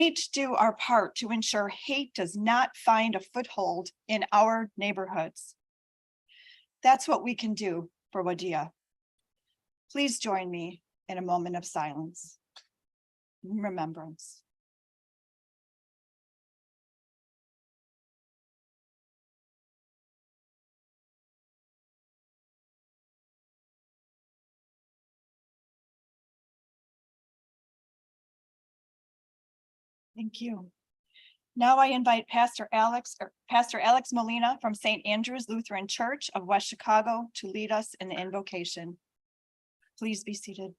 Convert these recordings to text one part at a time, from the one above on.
need to do our part to ensure hate does not find a foothold in our neighborhoods. That's what we can do for Wadia. Please join me in a moment of silence and remembrance. Thank you. Now I invite Pastor Alex Molina from St. Andrew's Lutheran Church of West Chicago to lead us in the invocation. Please be seated.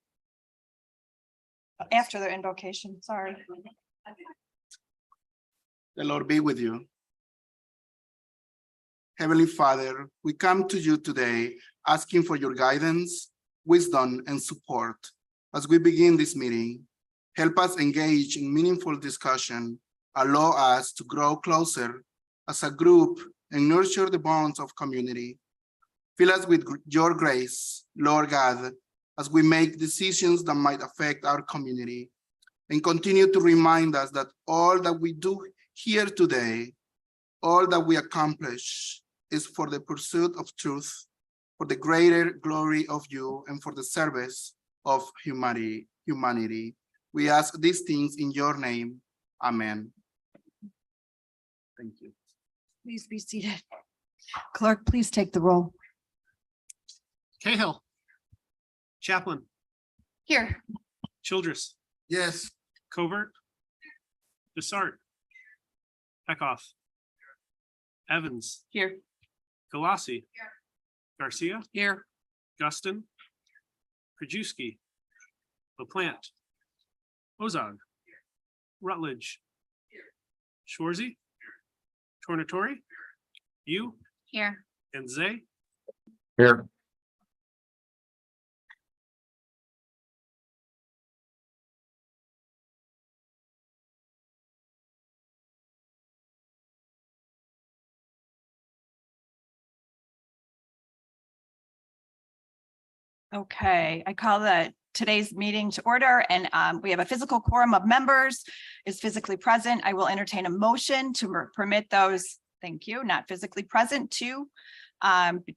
After the invocation, sorry. The Lord be with you. Heavenly Father, we come to you today asking for your guidance, wisdom, and support as we begin this meeting. Help us engage in meaningful discussion, allow us to grow closer as a group, and nurture the bonds of community. Fill us with your grace, Lord God, as we make decisions that might affect our community, and continue to remind us that all that we do here today, all that we accomplish, is for the pursuit of truth, for the greater glory of you, and for the service of humanity. We ask these things in your name. Amen. Thank you. Please be seated. Clerk, please take the roll. Cahill. Chaplin. Here. Childress. Yes. Covert. Desart. Pekoff. Evans. Here. Galassi. Garcia. Here. Guston. Krajewski. LaPlante. Ozog. Rutledge. Schwarzy. Tornatori. You. Here. And Zay. Here. Okay, I call today's meeting to order, and we have a physical quorum of members is physically present. I will entertain a motion to permit those, thank you, not physically present to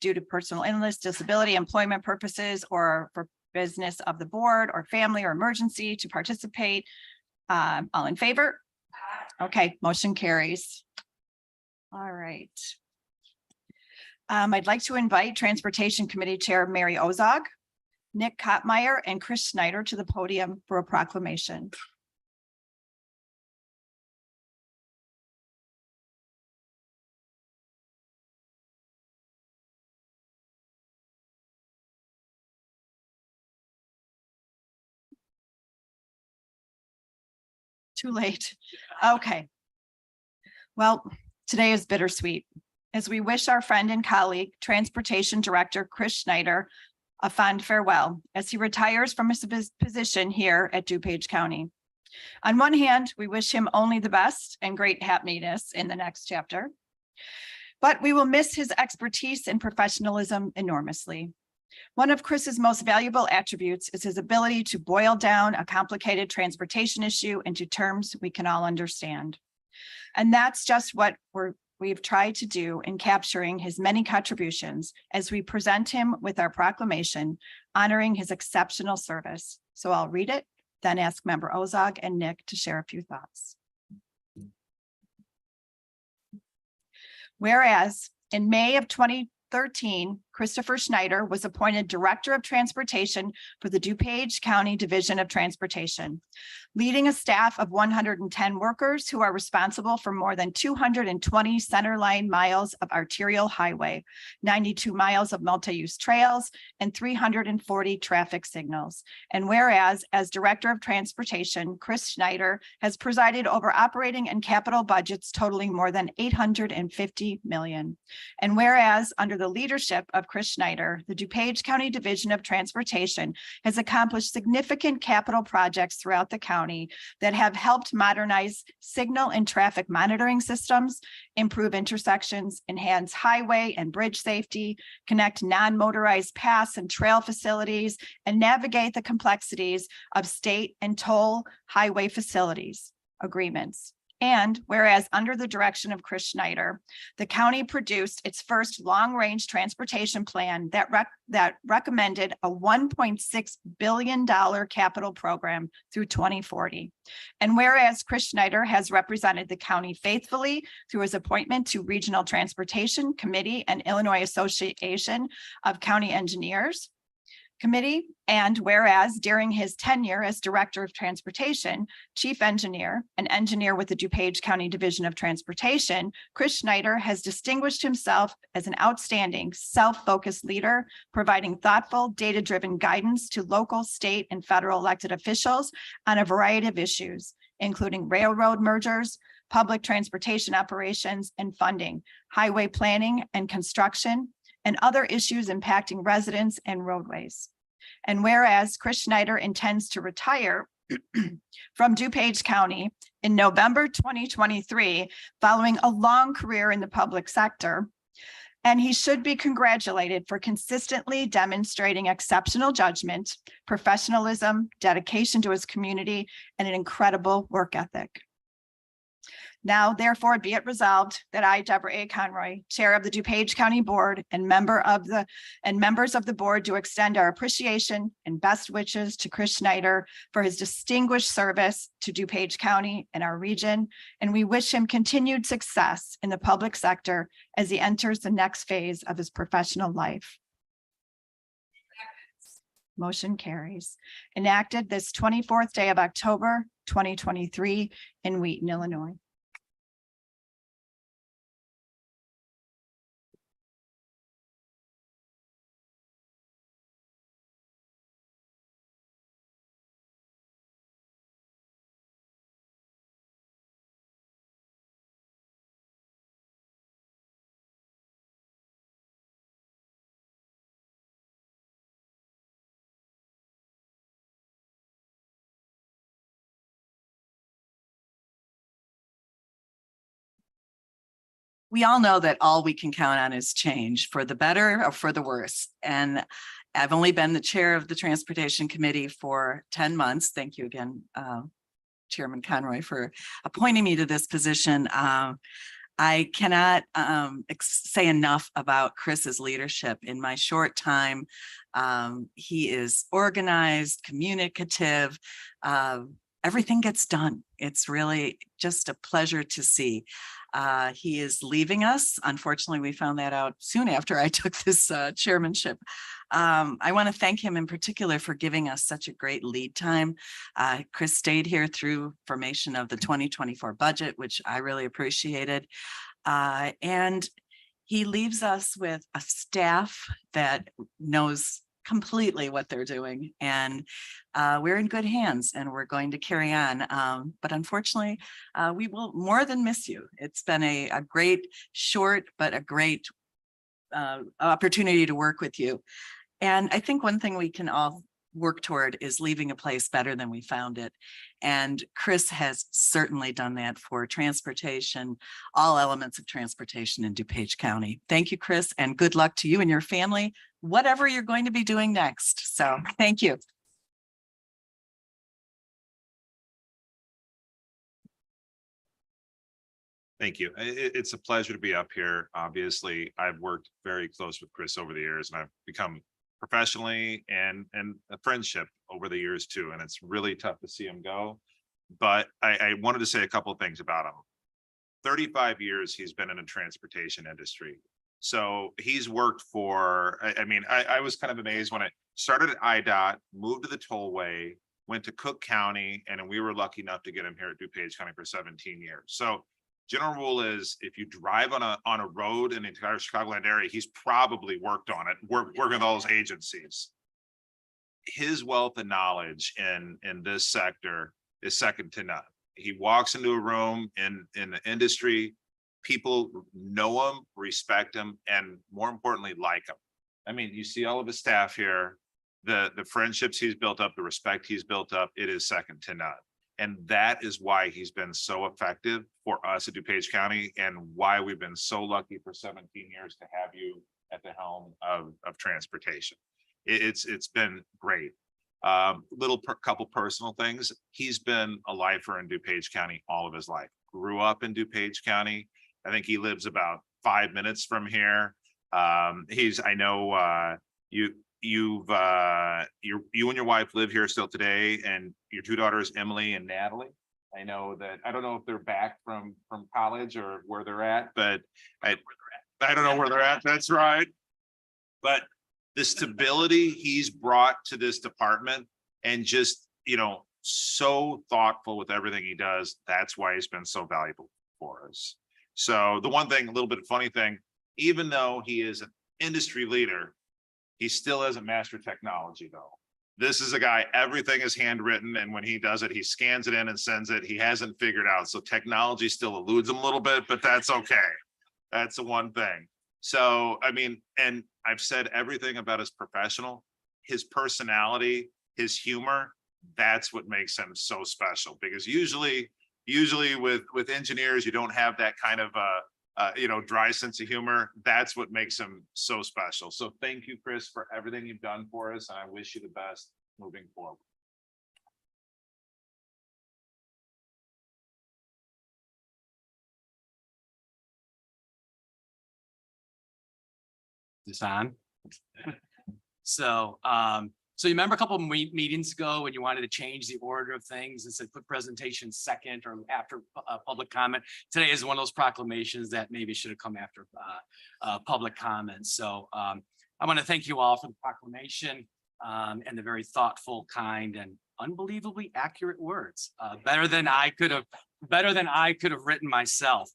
due to personal illness, disability, employment purposes, or for business of the board or family or emergency to participate. All in favor? Okay, motion carries. All right. I'd like to invite Transportation Committee Chair Mary Ozog, Nick Kottmeyer, and Chris Schneider to the podium for a proclamation. Too late. Okay. Well, today is bittersweet as we wish our friend and colleague, Transportation Director Chris Schneider, a fond farewell as he retires from his position here at DuPage County. On one hand, we wish him only the best and great happiness in the next chapter, but we will miss his expertise and professionalism enormously. One of Chris's most valuable attributes is his ability to boil down a complicated transportation issue into terms we can all understand. And that's just what we've tried to do in capturing his many contributions as we present him with our proclamation honoring his exceptional service. So I'll read it, then ask Member Ozog and Nick to share a few thoughts. Whereas in May of 2013, Christopher Schneider was appointed Director of Transportation for the DuPage County Division of Transportation, leading a staff of 110 workers who are responsible for more than 220 centerline miles of arterial highway, 92 miles of multi-use trails, and 340 traffic signals. And whereas, as Director of Transportation, Chris Schneider has presided over operating and capital budgets totaling more than $850 million. And whereas, under the leadership of Chris Schneider, the DuPage County Division of Transportation has accomplished significant capital projects throughout the county that have helped modernize signal and traffic monitoring systems, improve intersections, enhance highway and bridge safety, connect non-motorized paths and trail facilities, and navigate the complexities of state and toll highway facilities. agreements. And whereas under the direction of Chris Schneider, the county produced its first long-range transportation plan that recommended a $1.6 billion capital program through 2040. And whereas Chris Schneider has represented the county faithfully through his appointment to Regional Transportation Committee and Illinois Association of County Engineers Committee, and whereas during his tenure as Director of Transportation, Chief Engineer, and engineer with the DuPage County Division of Transportation, Chris Schneider has distinguished himself as an outstanding, self-focused leader, providing thoughtful, data-driven guidance to local, state, and federal elected officials on a variety of issues, including railroad mergers, public transportation operations and funding, highway planning and construction, and other issues impacting residents and roadways. And whereas Chris Schneider intends to retire from DuPage County in November 2023, following a long career in the public sector, and he should be congratulated for consistently demonstrating exceptional judgment, professionalism, dedication to his community, and an incredible work ethic. Now, therefore, be it resolved that I, Deborah A. Conroy, Chair of the DuPage County Board and members of the board, do extend our appreciation and best wishes to Chris Schneider for his distinguished service to DuPage County and our region, and we wish him continued success in the public sector as he enters the next phase of his professional life. Motion carries. Enacted this 24th day of October, 2023 in Wheaton, Illinois. We all know that all we can count on is change, for the better or for the worse. And I've only been the chair of the Transportation Committee for 10 months. Thank you again, Chairman Conroy, for appointing me to this position. I cannot say enough about Chris's leadership. In my short time, he is organized, communicative, everything gets done. It's really just a pleasure to see. He is leaving us. Unfortunately, we found that out soon after I took this chairmanship. I want to thank him in particular for giving us such a great lead time. Chris stayed here through formation of the 2024 budget, which I really appreciated. And he leaves us with a staff that knows completely what they're doing, and we're in good hands and we're going to carry on. But unfortunately, we will more than miss you. It's been a great short, but a great opportunity to work with you. And I think one thing we can all work toward is leaving a place better than we found it. And Chris has certainly done that for transportation, all elements of transportation in DuPage County. Thank you, Chris, and good luck to you and your family, whatever you're going to be doing next. So thank you. Thank you. It's a pleasure to be up here. Obviously, I've worked very close with Chris over the years, and I've become professionally and a friendship over the years too. And it's really tough to see him go. But I wanted to say a couple of things about him. 35 years he's been in the transportation industry. So he's worked for, I was kind of amazed when I started at IDOT, moved to the tollway, went to Cook County, and we were lucky enough to get him here at DuPage County for 17 years. So general rule is if you drive on a road in the entire Chicagoland area, he's probably worked on it, working with all those agencies. His wealth of knowledge in this sector is second to none. He walks into a room in the industry, people know him, respect him, and more importantly, like him. I mean, you see all of his staff here, the friendships he's built up, the respect he's built up, it is second to none. And that is why he's been so effective for us at DuPage County and why we've been so lucky for 17 years to have you at the helm of transportation. It's been great. Couple personal things. He's been a lifer in DuPage County all of his life. Grew up in DuPage County. I think he lives about 5 minutes from here. I know you and your wife live here still today, and your two daughters, Emily and Natalie. I know that, I don't know if they're back from college or where they're at, but I don't know where they're at. That's right. But the stability he's brought to this department, and just, so thoughtful with everything he does. That's why he's been so valuable for us. So the one thing, a little bit of funny thing, even though he is an industry leader, he still hasn't mastered technology though. This is a guy, everything is handwritten, and when he does it, he scans it in and sends it. He hasn't figured out. So technology still eludes him a little bit, but that's okay. That's the one thing. So, I mean, and I've said everything about his his personality, his humor, that's what makes him so special, because usually with engineers, you don't have that kind of dry sense of humor. That's what makes him so special. So thank you, Chris, for everything you've done for us, and I wish you the best moving forward. This on? So you remember a couple of meetings ago when you wanted to change the order of things and said put presentation second or after public comment. Today is one of those proclamations that maybe should have come after public comments. So I want to thank you all for the proclamation and the very thoughtful, kind, and unbelievably accurate words. Better than I could have written myself.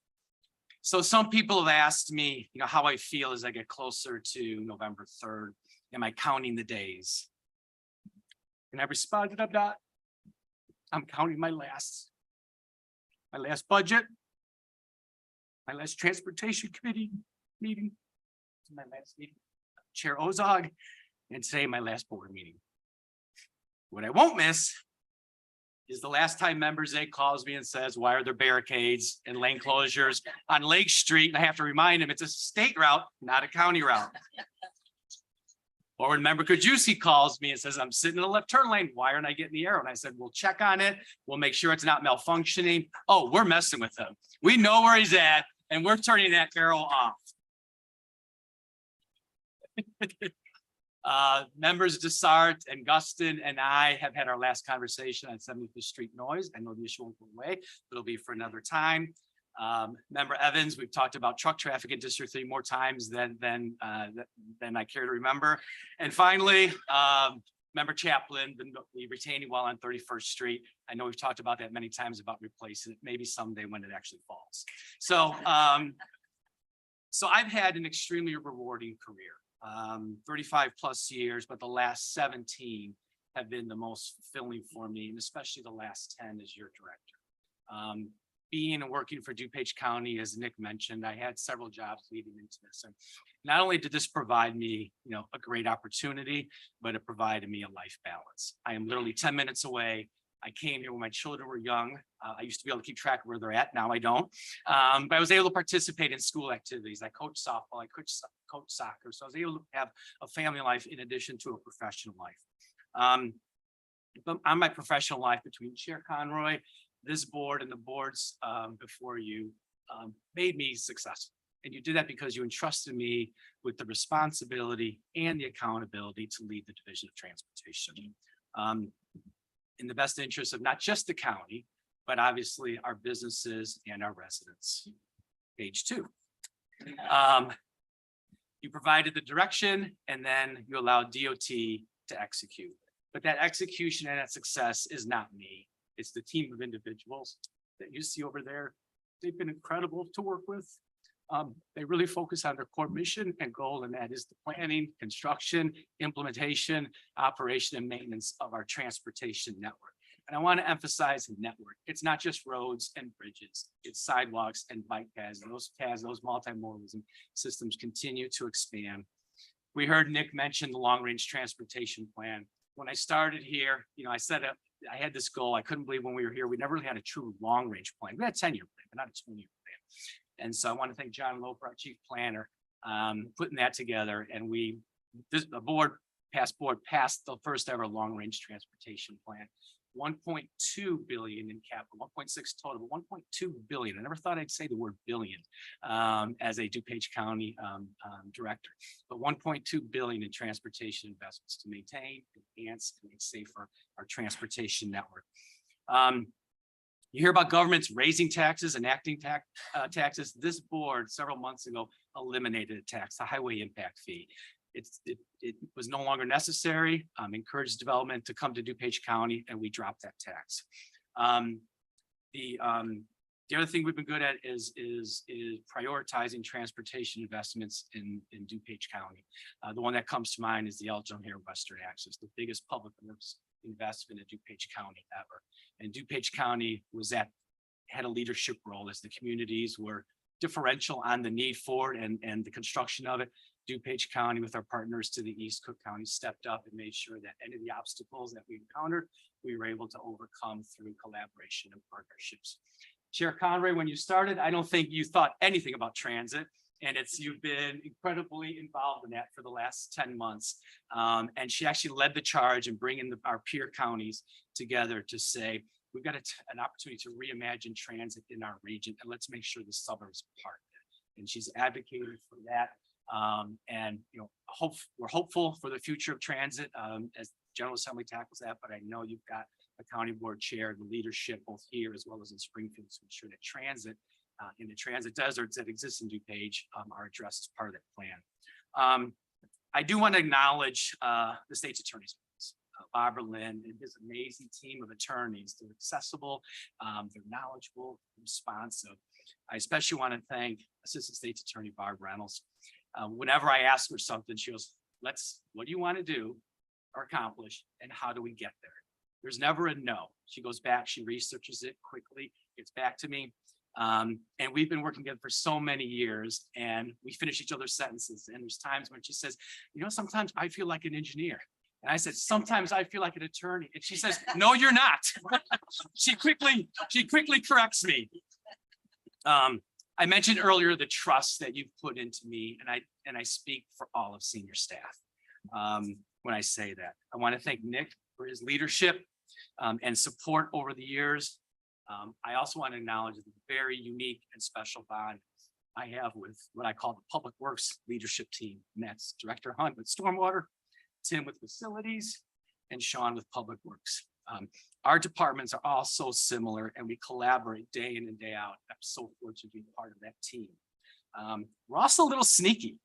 So some people have asked me, how I feel as I get closer to November 3rd. Am I counting the days? And I responded, I'm not. I'm counting my last budget, my last transportation committee meeting, my last meeting, Chair Ozog, and today my last board meeting. What I won't miss is the last time Members A calls me and says, why are there barricades and lane closures on Lake Street? And I have to remind him it's a state route, not a county route. Or when Member Krajewski calls me and says, I'm sitting in the left turn lane, why aren't I getting the arrow? And I said, we'll check on it. We'll make sure it's not malfunctioning. Oh, we're messing with him. We know where he's at, and we're turning that arrow off. Members Desart and Guston and I have had our last conversation on 75th Street noise. I know the issue won't go away, but it'll be for another time. Member Evans, we've talked about truck traffic in District 3 more times than I care to remember. And finally, Member Chaplin, the retaining wall on 31st Street. I know we've talked about that many times about replacing it, maybe someday when it actually falls. So, so I've had an extremely rewarding career. 35 plus years, but the last 17 have been the most fulfilling for me, and especially the last 10 as your director. Being and working for DuPage County, as Nick mentioned, I had several jobs leading into this. And not only did this provide me, a great opportunity, but it provided me a life balance. I am literally 10 minutes away. I came here when my children were young. I used to be able to keep track of where they're at. Now I don't. But I was able to participate in school activities. I coach softball, I coach soccer. So I was able to have a family life in addition to a professional life. But on my professional life, between Chair Conroy, this board, and the boards before you, made me successful. And you did that because you entrusted me with the responsibility and the accountability to lead the Division of Transportation. In the best interest of not just the county, but obviously our businesses and our residents. Page 2. You provided the direction, and then you allowed DOT to execute. But that execution and that success is not me. It's the team of individuals that you see over there. They've been incredible to work with. They really focus on their core mission and goal, and that is the planning, construction, implementation, operation, and maintenance of our transportation network. And I want to emphasize the network. It's not just roads and bridges, it's sidewalks and bike paths. And those paths, those multimodalism systems continue to expand. We heard Nick mention the long-range transportation plan. When I started here, I said I had this goal. I couldn't believe when we were here, we never really had a true long-range plan. We had a 10-year plan, but not a 20-year plan. And so I want to thank John Loper, our chief planner, putting that together. And the board board passed the first ever long-range transportation plan. 1.2 billion in capital, 1.6 total, but 1.2 billion. I never thought I'd say the word billion as a DuPage County director, but 1.2 billion in transportation investments to maintain, enhance, and make safer our transportation network. You hear about governments raising taxes, enacting taxes. This board several months ago eliminated a tax, the highway impact fee. It was no longer necessary, encouraged development to come to DuPage County, and we dropped that tax. The other thing we've been good at is prioritizing transportation investments in DuPage County. The one that comes to mind is the Elgin-O'Hare Western Access, the biggest public works investment in DuPage County ever. And DuPage County had a leadership role as the communities were differential on the need for it and the construction of it. DuPage County, with our partners to the east, Cook County, stepped up and made sure that any of the obstacles that we encountered, we were able to overcome through collaboration and partnerships. Chair Conroy, when you started, I don't think you thought anything about transit, and you've been incredibly involved in that for the last 10 months. And she actually led the charge in bringing our peer counties together to say, we've got an opportunity to reimagine transit in our region, and let's make sure the suburbs are part of it. And she's advocated for that. And we're hopeful for the future of transit as General Assembly tackles that, but I know you've got the county board chair, the leadership both here as well as in Springfield to ensure that transit in the transit deserts that exist in DuPage are addressed as part of that plan. I do want to acknowledge the state's attorney's office, Barbara Lynn and his amazing team of attorneys. They're accessible, they're knowledgeable, responsive. I especially want to thank Assistant State's Attorney Barb Reynolds. Whenever I ask her something, she goes, what do you want to do or accomplish, and how do we get there? There's never a no. She goes back, she researches it quickly, gets back to me. And we've been working together for so many years, and we finish each other's sentences. And there's times when she says, sometimes I feel like an engineer. And I said, sometimes I feel like an attorney. And she says, no, you're not. She quickly corrects me. I mentioned earlier the trust that you've put into me, and I speak for all of senior staff when I say that. I want to thank Nick for his leadership and support over the years. I also want to acknowledge the very unique and special bond I have with what I call the Public Works leadership team. And that's Director Hunt with Stormwater, Tim with Facilities, and Sean with Public Works. Our departments are all so similar, and we collaborate day in and day out. I'm so fortunate to be part of that team. We're also a little sneaky.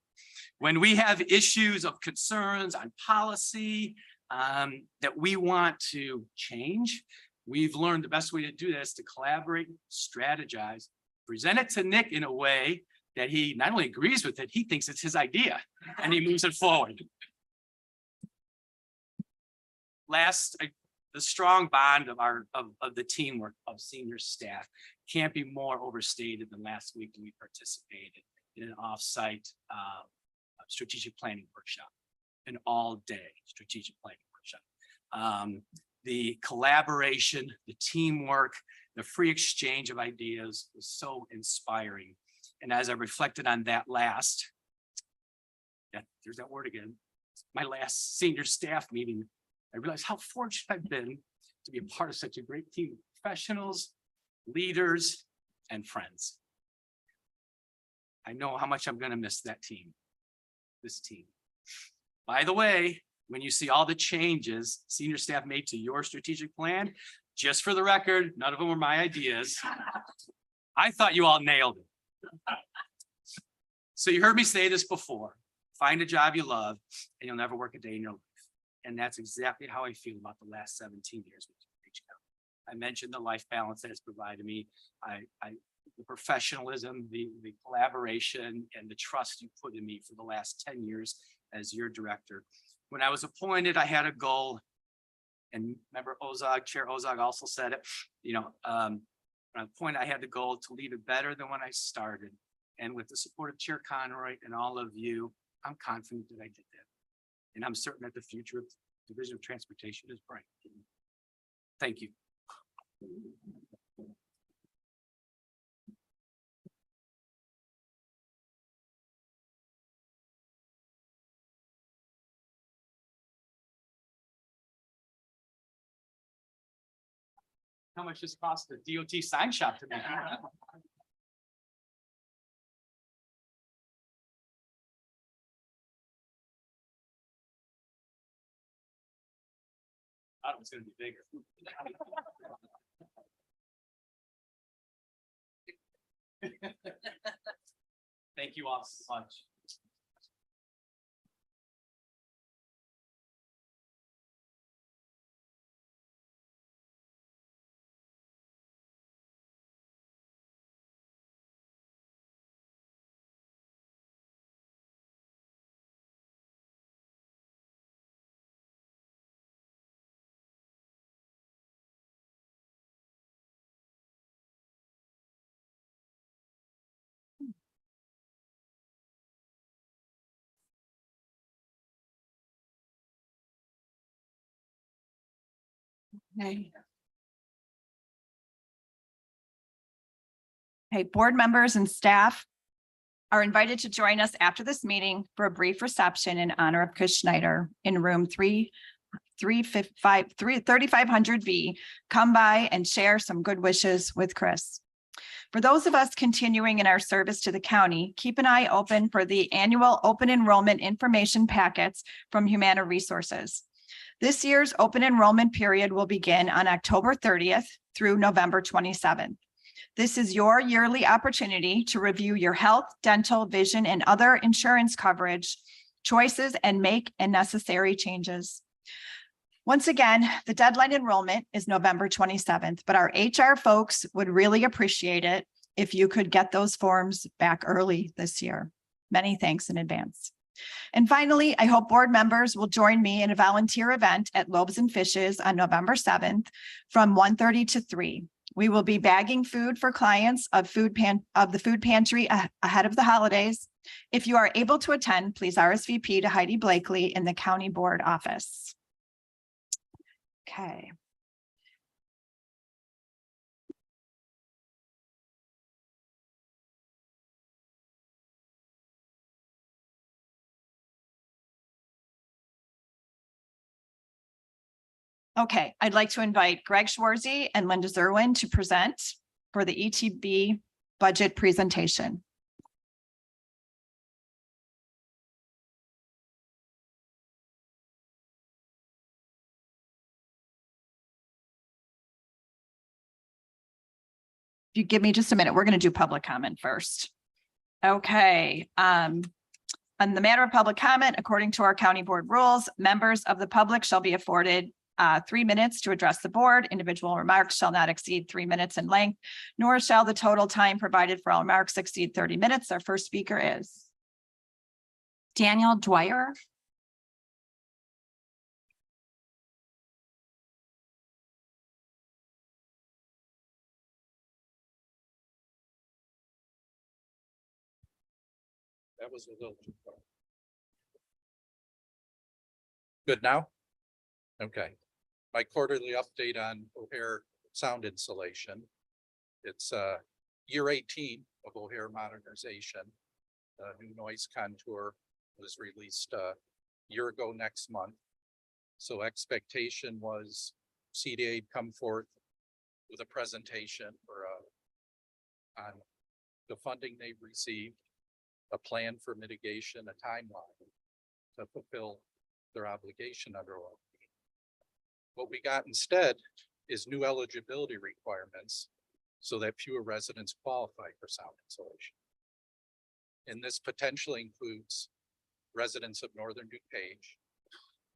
When we have issues of concerns on policy that we want to change, we've learned the best way to do that is to collaborate, strategize, present it to Nick in a way that he not only agrees with it, he thinks it's his idea, and he moves it forward. Last, the strong bond of the teamwork of senior staff can't be more overstated than last week when we participated in an off-site strategic planning workshop, an all-day strategic planning workshop. The collaboration, the teamwork, the free exchange of ideas was so inspiring. And as I reflected on that there's that word again, my last senior staff meeting, I realized how fortunate I've been to be a part of such a great team of professionals, leaders, and friends. I know how much I'm going to miss this team. By the way, when you see all the changes senior staff made to your strategic plan, just for the record, none of them were my ideas. I thought you all nailed it. So you heard me say this before, find a job you love and you'll never work a day in your life. And that's exactly how I feel about the last 17 years with DuPage County. I mentioned the life balance that it's provided me. The professionalism, the collaboration, and the trust you put in me for the last 10 years as your director. When I was appointed, I had a goal, and member Ozog, Chair Ozog also said it, when I was appointed, I had the goal to leave it better than when I started. And with the support of Chair Conroy and all of you, I'm confident that I did that. And I'm certain that the future of the Division of Transportation is bright. Thank you. How much this cost the DOT sign shop to me? I thought it was gonna be bigger. Thank you all so much. Okay. Hey, board members and staff are invited to join us after this meeting for a brief reception in honor of Chris Schneider in room 3500B. Come by and share some good wishes with Chris. For those of us continuing in our service to the county, keep an eye open for the annual open enrollment information packets from Humana Resources. This year's open enrollment period will begin on October 30th through November 27th. This is your yearly opportunity to review your health, dental, vision, and other insurance coverage choices and make necessary changes. Once again, the deadline enrollment is November 27th, but our HR folks would really appreciate it if you could get those forms back early this year. Many thanks in advance. And finally, I hope board members will join me in a volunteer event at Loaves and Fishes on November 7th from 1:30 to 3. We will be bagging food for clients of the food pantry ahead of the holidays. If you are able to attend, please RSVP to Heidi Blakely in the county board office. Okay. Okay, I'd like to invite Greg Schwarzy and Linda Zerwin to present for the ETB budget presentation. If you give me just a minute, we're going to do public comment first. Okay. On the matter of public comment, according to our county board rules, members of the public shall be afforded 3 minutes to address the board. Individual remarks shall not exceed 3 minutes in length, nor shall the total time provided for all remarks exceed 30 minutes. Our first speaker is Daniel Dwyer. That was a little too far. Good now? Okay. My quarterly update on O'Hare sound insulation. It's year 18 of O'Hare modernization. New noise contour was released a year ago next month. So expectation was CDA come forth with a presentation on the funding they've received, a plan for mitigation, a timeline to fulfill their obligation under OLP. What we got instead is new eligibility requirements so that fewer residents qualify for sound insulation. And this potentially includes residents of northern DuPage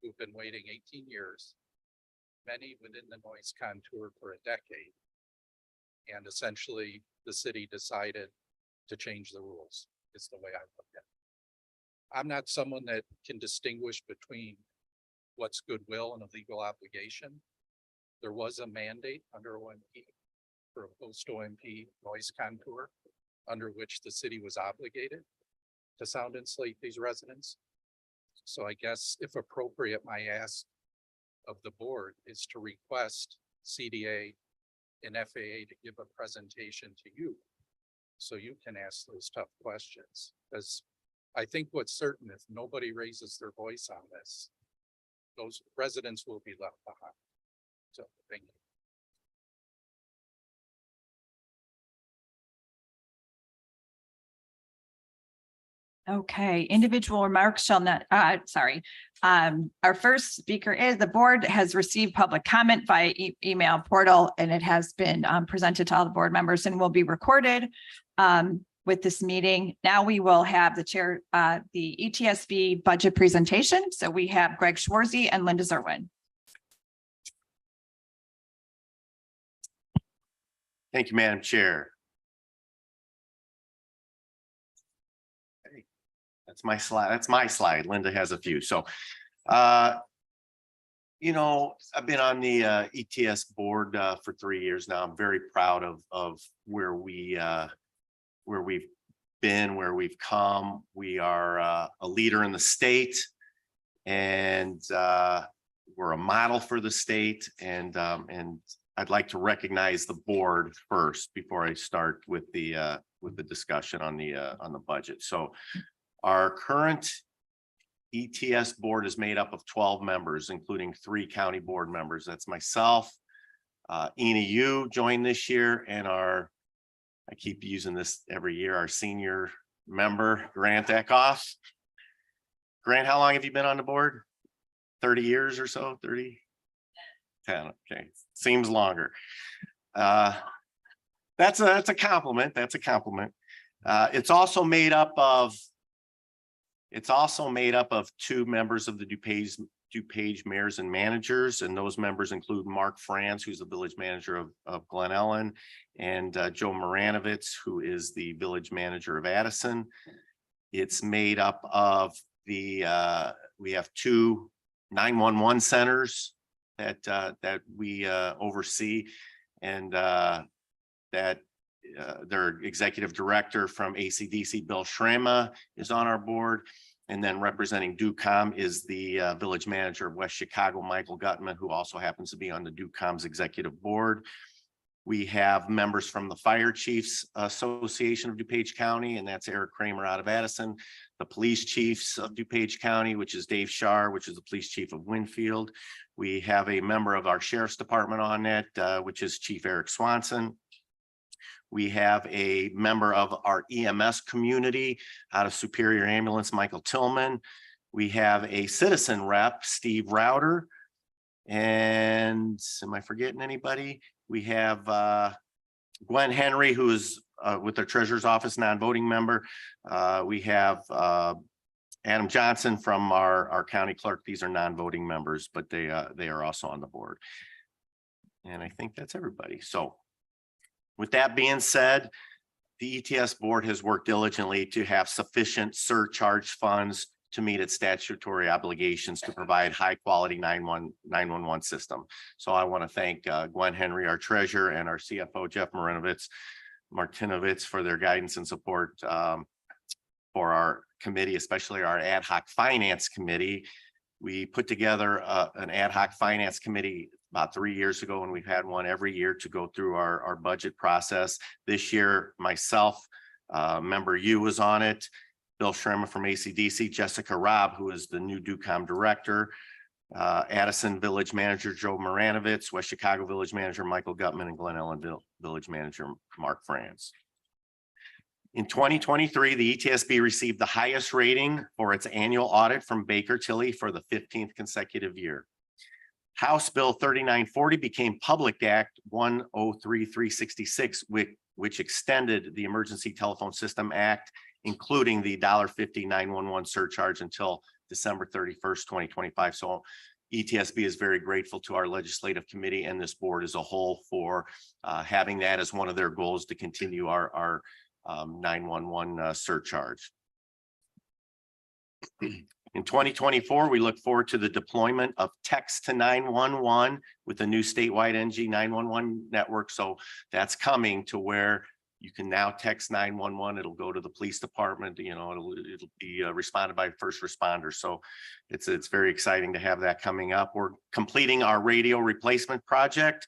who've been waiting 18 years, many within the noise contour for a decade. And essentially the city decided to change the rules, is the way I look at it. I'm not someone that can distinguish between what's goodwill and a legal obligation. There was a mandate under OMP for a post-OMP noise contour under which the city was obligated to sound insulate these residents. So I guess if appropriate, my ask of the board is to request CDA and FAA to give a presentation to you so you can ask those tough questions. Because I think what's certain, if nobody raises their voice on this, those residents will be left behind. So thank you. Okay, individual remarks shall not, sorry. Our first speaker is the board has received public comment via email portal, and it has been presented to all the board members and will be recorded with this meeting. Now we will have the chair, the ETSB budget presentation. So we have Greg Schwarzy and Linda Zerwin. Thank you, Madam Chair. Okay, that's my slide. That's my slide. Linda has a few. So, you know, I've been on the ETS board for 3 years now. I'm very proud of where we've been, where we've come. We are a leader in the state, and we're a model for the state. And I'd like to recognize the board first before I start with the discussion on the budget. So our current ETS board is made up of 12 members, including 3 county board members. That's myself, Ina Yu joined this year, and I keep using this every year, our senior member, Grant Eckhoff. Grant, how long have you been on the board? 30 years or so, 30? 10, okay, seems longer. That's a compliment. That's a compliment. It's also made up of 2 members of the DuPage mayors and managers, and those members include Mark Franz, who's the village manager of Glen Ellen, and Joe Moranovitz, who is the village manager of Addison. It's made up of we have 2 911 centers that we oversee, and that their executive director from ACDC, Bill Schrema, is on our board. And then representing DuCom is the village manager of West Chicago, Michael Gutman, who also happens to be on the DuCom's executive board. We have members from the Fire Chiefs Association of DuPage County, and that's Eric Kramer out of Addison. The Police Chiefs of DuPage County, which is Dave Shar, which is the police chief of Winfield. We have a member of our sheriff's department on that, which is Chief Eric Swanson. We have a member of our EMS community out of Superior Ambulance, Michael Tillman. We have a citizen rep, Steve Router. And am I forgetting anybody? We have Gwen Henry, who is with the treasurer's office, non-voting member. We have Adam Johnson from our county clerk. These are non-voting members, but they are also on the board. And I think that's everybody. So with that being said, the ETS board has worked diligently to have sufficient surcharge funds to meet its statutory obligations to provide high quality 911 system. So I want to thank Gwen Henry, our treasurer, and our CFO, Jeff Martinovitz, for their guidance and support for our committee, especially our ad hoc finance committee. We put together an ad hoc finance committee about 3 years ago, and we've had one every year to go through our budget process. This year, myself, member Yu was on it, Bill Schrema from ACDC, Jessica Robb, who is the new DuCom director, Addison Village Manager Joe Moranovitz, West Chicago Village Manager Michael Gutman, and Glen Ellen Village Manager Mark Franz. In 2023, the ETSB received the highest rating for its annual audit from Baker Tilly for the 15th consecutive year. House Bill 3940 became Public Act 103-366, which extended the Emergency Telephone System Act, including the $1.50 911 surcharge until December 31st, 2025. So ETSB is very grateful to our legislative committee and this board as a whole for having that as one of their goals to continue our 911 surcharge. In 2024, we look forward to the deployment of text to 911 with the new statewide NG 911 network. So that's coming to where you can now text 911. It'll go to the police department. You know, it'll be responded by first responders. So it's very exciting to have that coming up. We're completing our radio replacement project,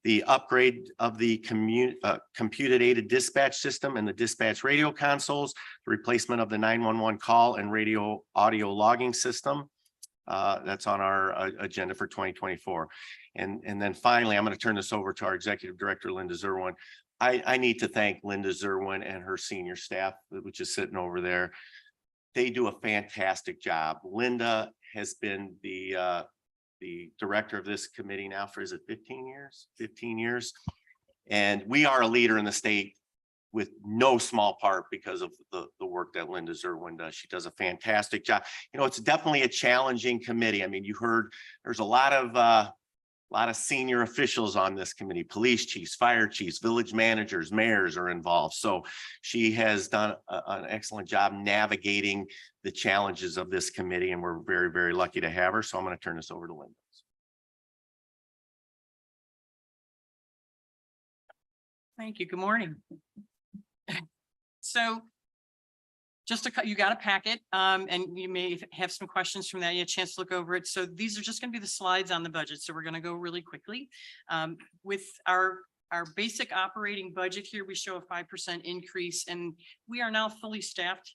the upgrade of the computer aided dispatch system and the dispatch radio consoles, the replacement of the 911 call and radio audio logging system. That's on our agenda for 2024. And then finally, I'm going to turn this over to our executive director, Linda Zerwin. I need to thank Linda Zerwin and her senior staff, which is sitting over there. they do a fantastic job. Linda has been the director of this committee now for, is it 15 years? 15 years. And we are a leader in the state with no small part because of the work that Linda Zerwin does. She does a fantastic job. You know, it's definitely a challenging committee. I mean, you heard there's a lot of senior officials on this committee, police chiefs, fire chiefs, village managers, mayors are involved. So she has done an excellent job navigating the challenges of this committee, and we're very, very lucky to have her. So I'm going to turn this over to Linda. Thank you. Good morning. So just you got a packet, and you may have some questions from that. You had a chance to look over it. So these are just going to be the slides on the budget. So we're going to go really quickly. With our basic operating budget here, we show a 5% increase, and we are now fully staffed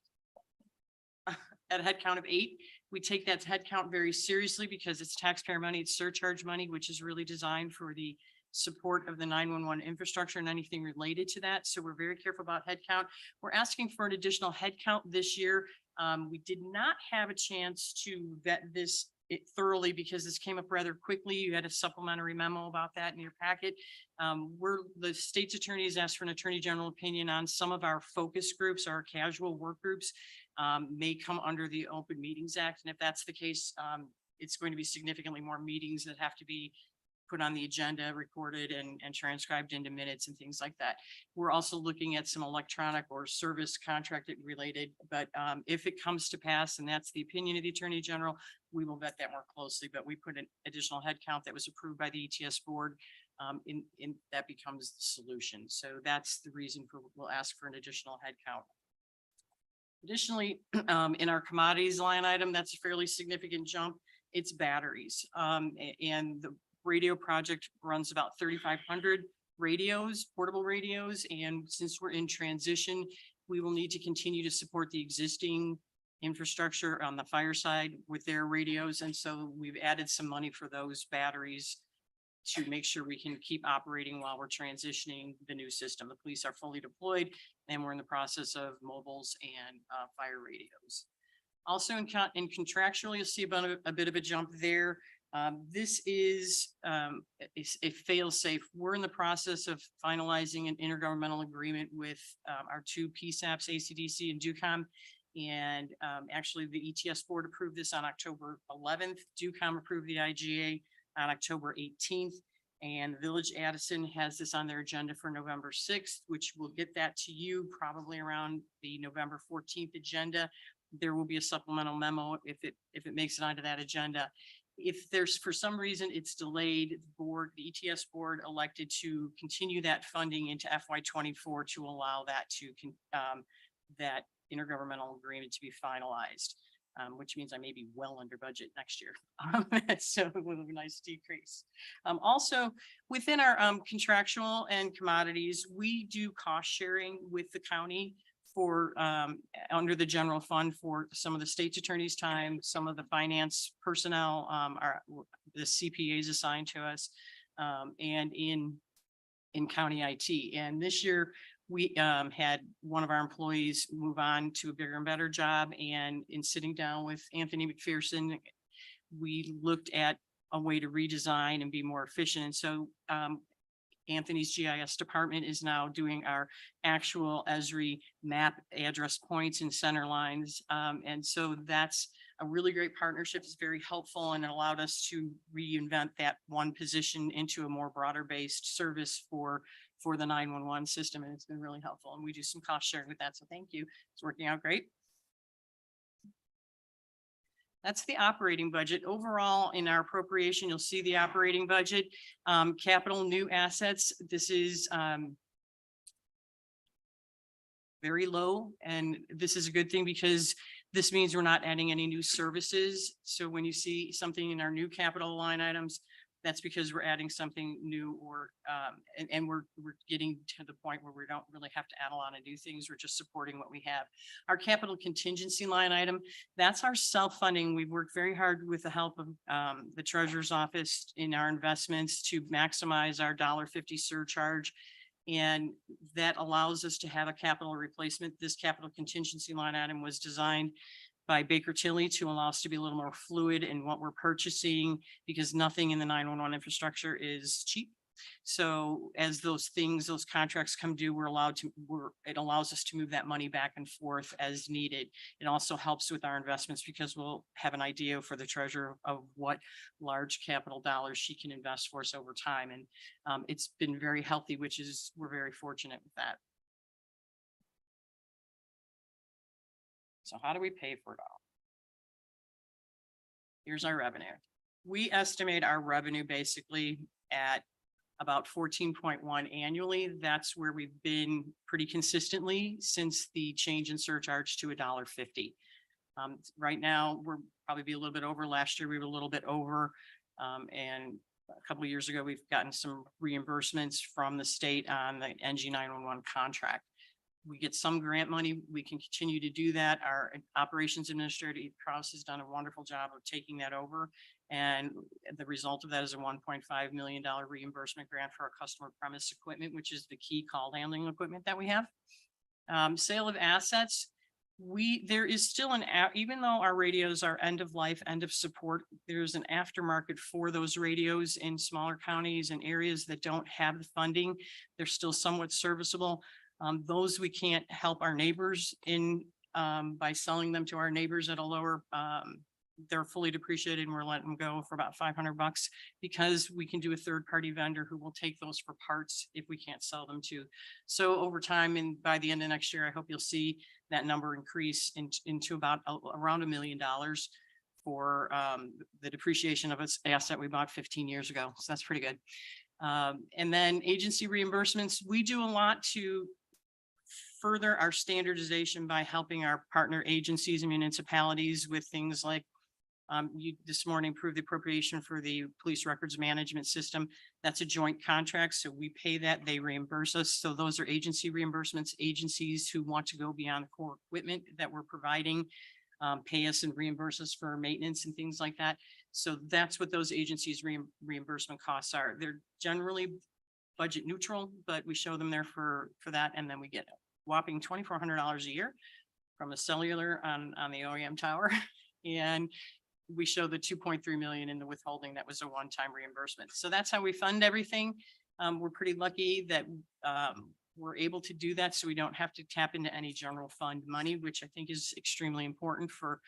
at a head count of 8. We take that head count very seriously because it's taxpayer money, it's surcharge money, which is really designed for the support of the 911 infrastructure and anything related to that. So we're very careful about headcount. We're asking for an additional headcount this year. We did not have a chance to vet this thoroughly because this came up rather quickly. You had a supplementary memo about that in your packet. The state's attorney has asked for an attorney general opinion on some of our focus groups, our casual work groups may come under the Open Meetings Act. And if that's the case, it's going to be significantly more meetings that have to be put on the agenda, recorded and transcribed into minutes and things like that. We're also looking at some electronic or service contracted related, but if it comes to pass, and that's the opinion of the Attorney General, we will vet that more closely, but we put an additional head count that was approved by the ETS board in that becomes the solution. So that's the reason for we'll ask for an additional head count. Additionally, in our commodities line item, that's a fairly significant jump. It's batteries, and the radio project runs about 3,500 radios, portable radios. And since we're in transition, we will need to continue to support the existing infrastructure on the fire side with their radios. And so we've added some money for those batteries to make sure we can keep operating while we're transitioning the new system. The police are fully deployed and we're in the process of mobiles and fire radios. Also in contractual, you'll see about a bit of a jump there. This is a fail-safe. We're in the process of finalizing an intergovernmental agreement with our two PSAPs, ACDC and DuCom. And actually the ETS board approved this on October 11th. DuCom approved the IGA on October 18th. And Village Addison has this on their agenda for November 6th, which will get that to you probably around the November 14th agenda. There will be a supplemental memo if it makes it onto that agenda. If there's, for some reason, it's delayed, the ETS board elected to continue that funding into FY24 to allow that that intergovernmental agreement to be finalized, which means I may be well under budget next year. So it will be a nice decrease. Also, within our contractual and commodities, we do cost sharing with the county for under the general fund for some of the state's attorney's time, some of the finance personnel, the CPAs assigned to us, and in county IT. And this year we had one of our employees move on to a bigger and better job. And in sitting down with Anthony McPherson, we looked at a way to redesign and be more efficient. And so Anthony's GIS department is now doing our actual Esri map address points and center lines. And so that's a really great partnership. It's very helpful and it allowed us to reinvent that one position into a more broader based service for the 911 system. And it's been really helpful. And we do some cost sharing with that. So thank you. It's working out great. That's the operating budget. Overall, in our appropriation, you'll see the operating budget. Capital new assets, this is very low. And this is a good thing because this means we're not adding any new services. So when you see something in our new capital line items, that's because we're adding something new or and we're getting to the point where we don't really have to add a lot of new things. We're just supporting what we have. Our capital contingency line item, that's our self-funding. We've worked very hard with the help of the treasurer's office in our investments to maximize our $1.50 surcharge. And that allows us to have a capital replacement. This capital contingency line item was designed by Baker Tilly to allow us to be a little more fluid in what we're purchasing, because nothing in the 911 infrastructure is cheap. So as those things, those contracts come due, it allows us to move that money back and forth as needed. It also helps with our investments because we'll have an idea for the treasurer of what large capital dollars she can invest for us over time. And it's been very healthy, we're very fortunate with that. So how do we pay for it all? Here's our revenue. We estimate our revenue basically at about 14.1 annually. That's where we've been pretty consistently since the change in surcharge to $1.50. Right now, we're probably be a little bit over. Last year, we were a little bit over. And a couple of years ago, we've gotten some reimbursements from the state on the NG 911 contract. We get some grant money. We can continue to do that. Our operations administrator, Eve Kraus, has done a wonderful job of taking that over. And the result of that is a $1.5 million reimbursement grant for our customer premise equipment, which is the key call handling equipment that we have. Sale of assets. There is still even though our radios are end of life, end of support, there's an aftermarket for those radios in smaller counties and areas that don't have the funding. They're still somewhat serviceable. Those we can't help our neighbors in by selling them to our neighbors at a lower, they're fully depreciated and we're letting them go for about $500 because we can do a third party vendor who will take those for parts if we can't sell them to. So over time and by the end of next year, I hope you'll see that number increase into about around $1 million for the depreciation of its asset we bought 15 years ago. So that's pretty good. And then agency reimbursements, we do a lot to further our standardization by helping our partner agencies and municipalities with things like you this morning approved the appropriation for the police records management system. That's a joint contract. So we pay that, they reimburse us. So those are agency reimbursements. Agencies who want to go beyond the core equipment that we're providing, pay us and reimburse us for maintenance and things like that. So that's what those agencies reimbursement costs are. They're generally budget neutral, but we show them there for that. And then we get a whopping $2,400 a year from a cellular on the OEM tower. And we show the 2.3 million in the withholding. That was a one-time reimbursement. So that's how we fund everything. We're pretty lucky that we're able to do that. So we don't have to tap into any general fund money, which I think is extremely important for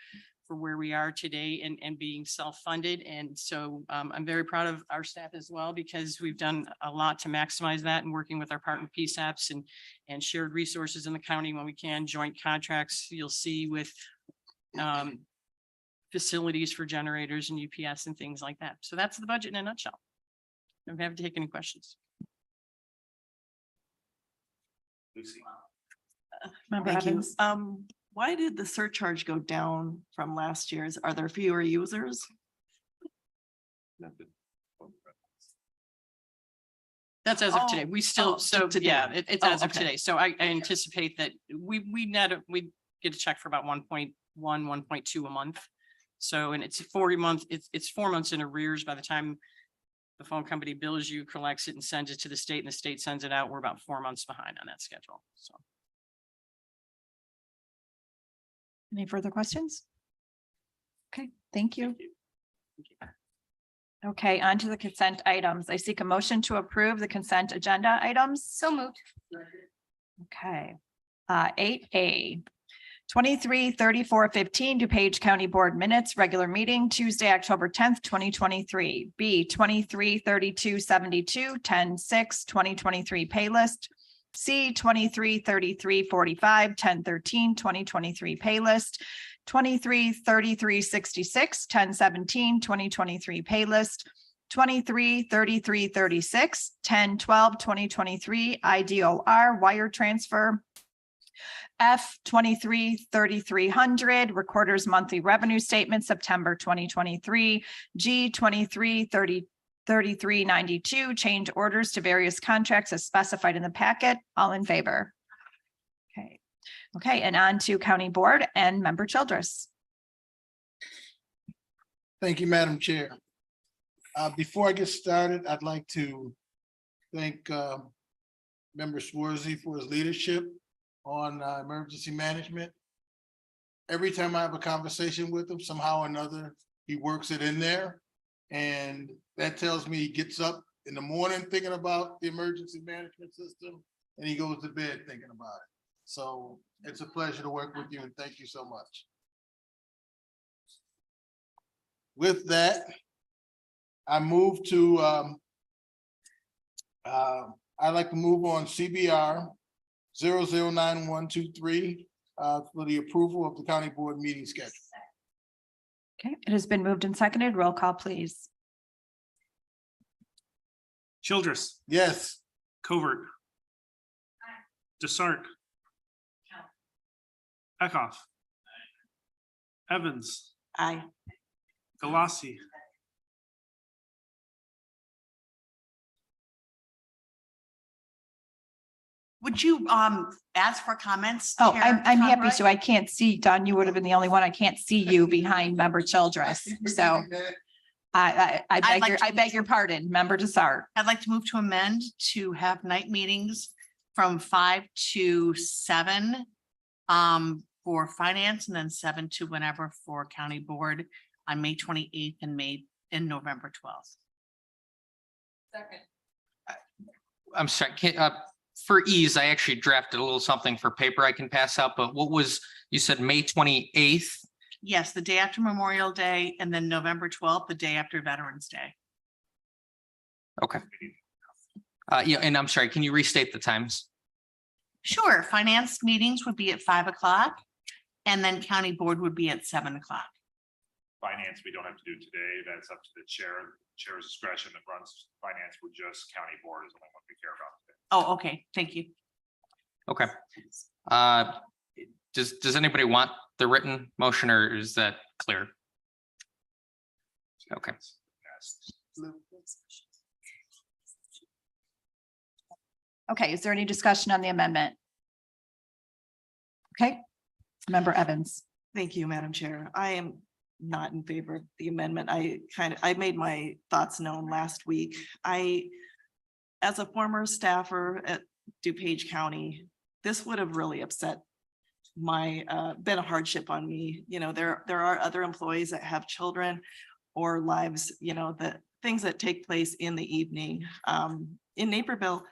where we are today and being self-funded. And so I'm very proud of our staff as well, because we've done a lot to maximize that and working with our partner PSAPs and shared resources in the county when we can, joint contracts you'll see with facilities for generators and UPS and things like that. So that's the budget in a nutshell. I'm happy to take any questions. Member Thank you. Evans, why did the surcharge go down from last year's? Are there fewer users? That's as of today. We still, so today. yeah, it's as of okay. today. So I anticipate that we get a check for about 1.1, 1.2 a month. So, and it's 40 months, it's 4 months in arrears. By the time the phone company bills you, collects it and sends it to the state and the state sends it out, we're about 4 months behind on that schedule. So. Any further questions? Okay, thank you. Okay, on to the consent items. I seek a motion to approve the consent agenda items. So moved. Okay. 8A. 23-34-15 DuPage County Board Minutes, regular meeting Tuesday, October 10th, 2023. B 23-32-72, 10-6-2023 pay list. C 23-33-45, 10-13, 2023 pay list. 23-33-66, 10-17, 2023 pay list. 23-33-36, 10-12, 2023 IDOR wire transfer. F 23-3300 Recorder's Monthly Revenue Statement, September 2023. G 23-3392 change orders to various contracts as specified in the packet. All in favor? Okay. Okay, and on to County Board and Member Childress. Thank you, Madam Chair. Before I get started, I'd like to thank Member Swarzy for his leadership on emergency management. every time I have a conversation with him, somehow or another, he works it in there. And that tells me he gets up in the morning thinking about the emergency management system and he goes to bed thinking about it. So it's a pleasure to work with you and thank you so much. With that, I move to, I'd like to move on CBR 009123 for the approval of the county board meeting schedule. Okay, it has been moved and seconded. Roll call, please. Childress, Yes. Covert. Desart. Eckhoff. Evans, Aye. Galassi. Would you ask for comments? Oh, Chair I'm happy Conroy? to. I can't see, Don, you would have been the only one. I can't see you behind member Childress. So I beg your pardon, member Desart. I'd like to move to amend to have night meetings from 5 to 7 for finance and then 7 to whenever for county board on May 28th and November 12th. I'm sorry, for ease, I actually drafted a little something for paper I can pass out, but what was, you said May 28th? Yes, the day after Memorial Day and then November 12th, the day after Veterans Day. Okay. Yeah, and I'm sorry, can you restate the times? Sure, finance meetings would be at 5 o'clock and then county board would be at 7 o'clock. Finance, we don't have to do today. That's up to the chair's discretion that runs finance. We're just county board is the only one we care about today. Oh, okay, thank you. Okay. Does anybody want the written motion or is that clear? Okay. Okay, is there any discussion on the amendment? Okay, member Evans. Thank you, Madam Chair. I am not in favor of the amendment. I made my thoughts known last week. As a former staffer at DuPage County, this would have really upset been a hardship on me. You know, there are other employees that have children or lives, you know, the things that take place in the evening. In Naperville,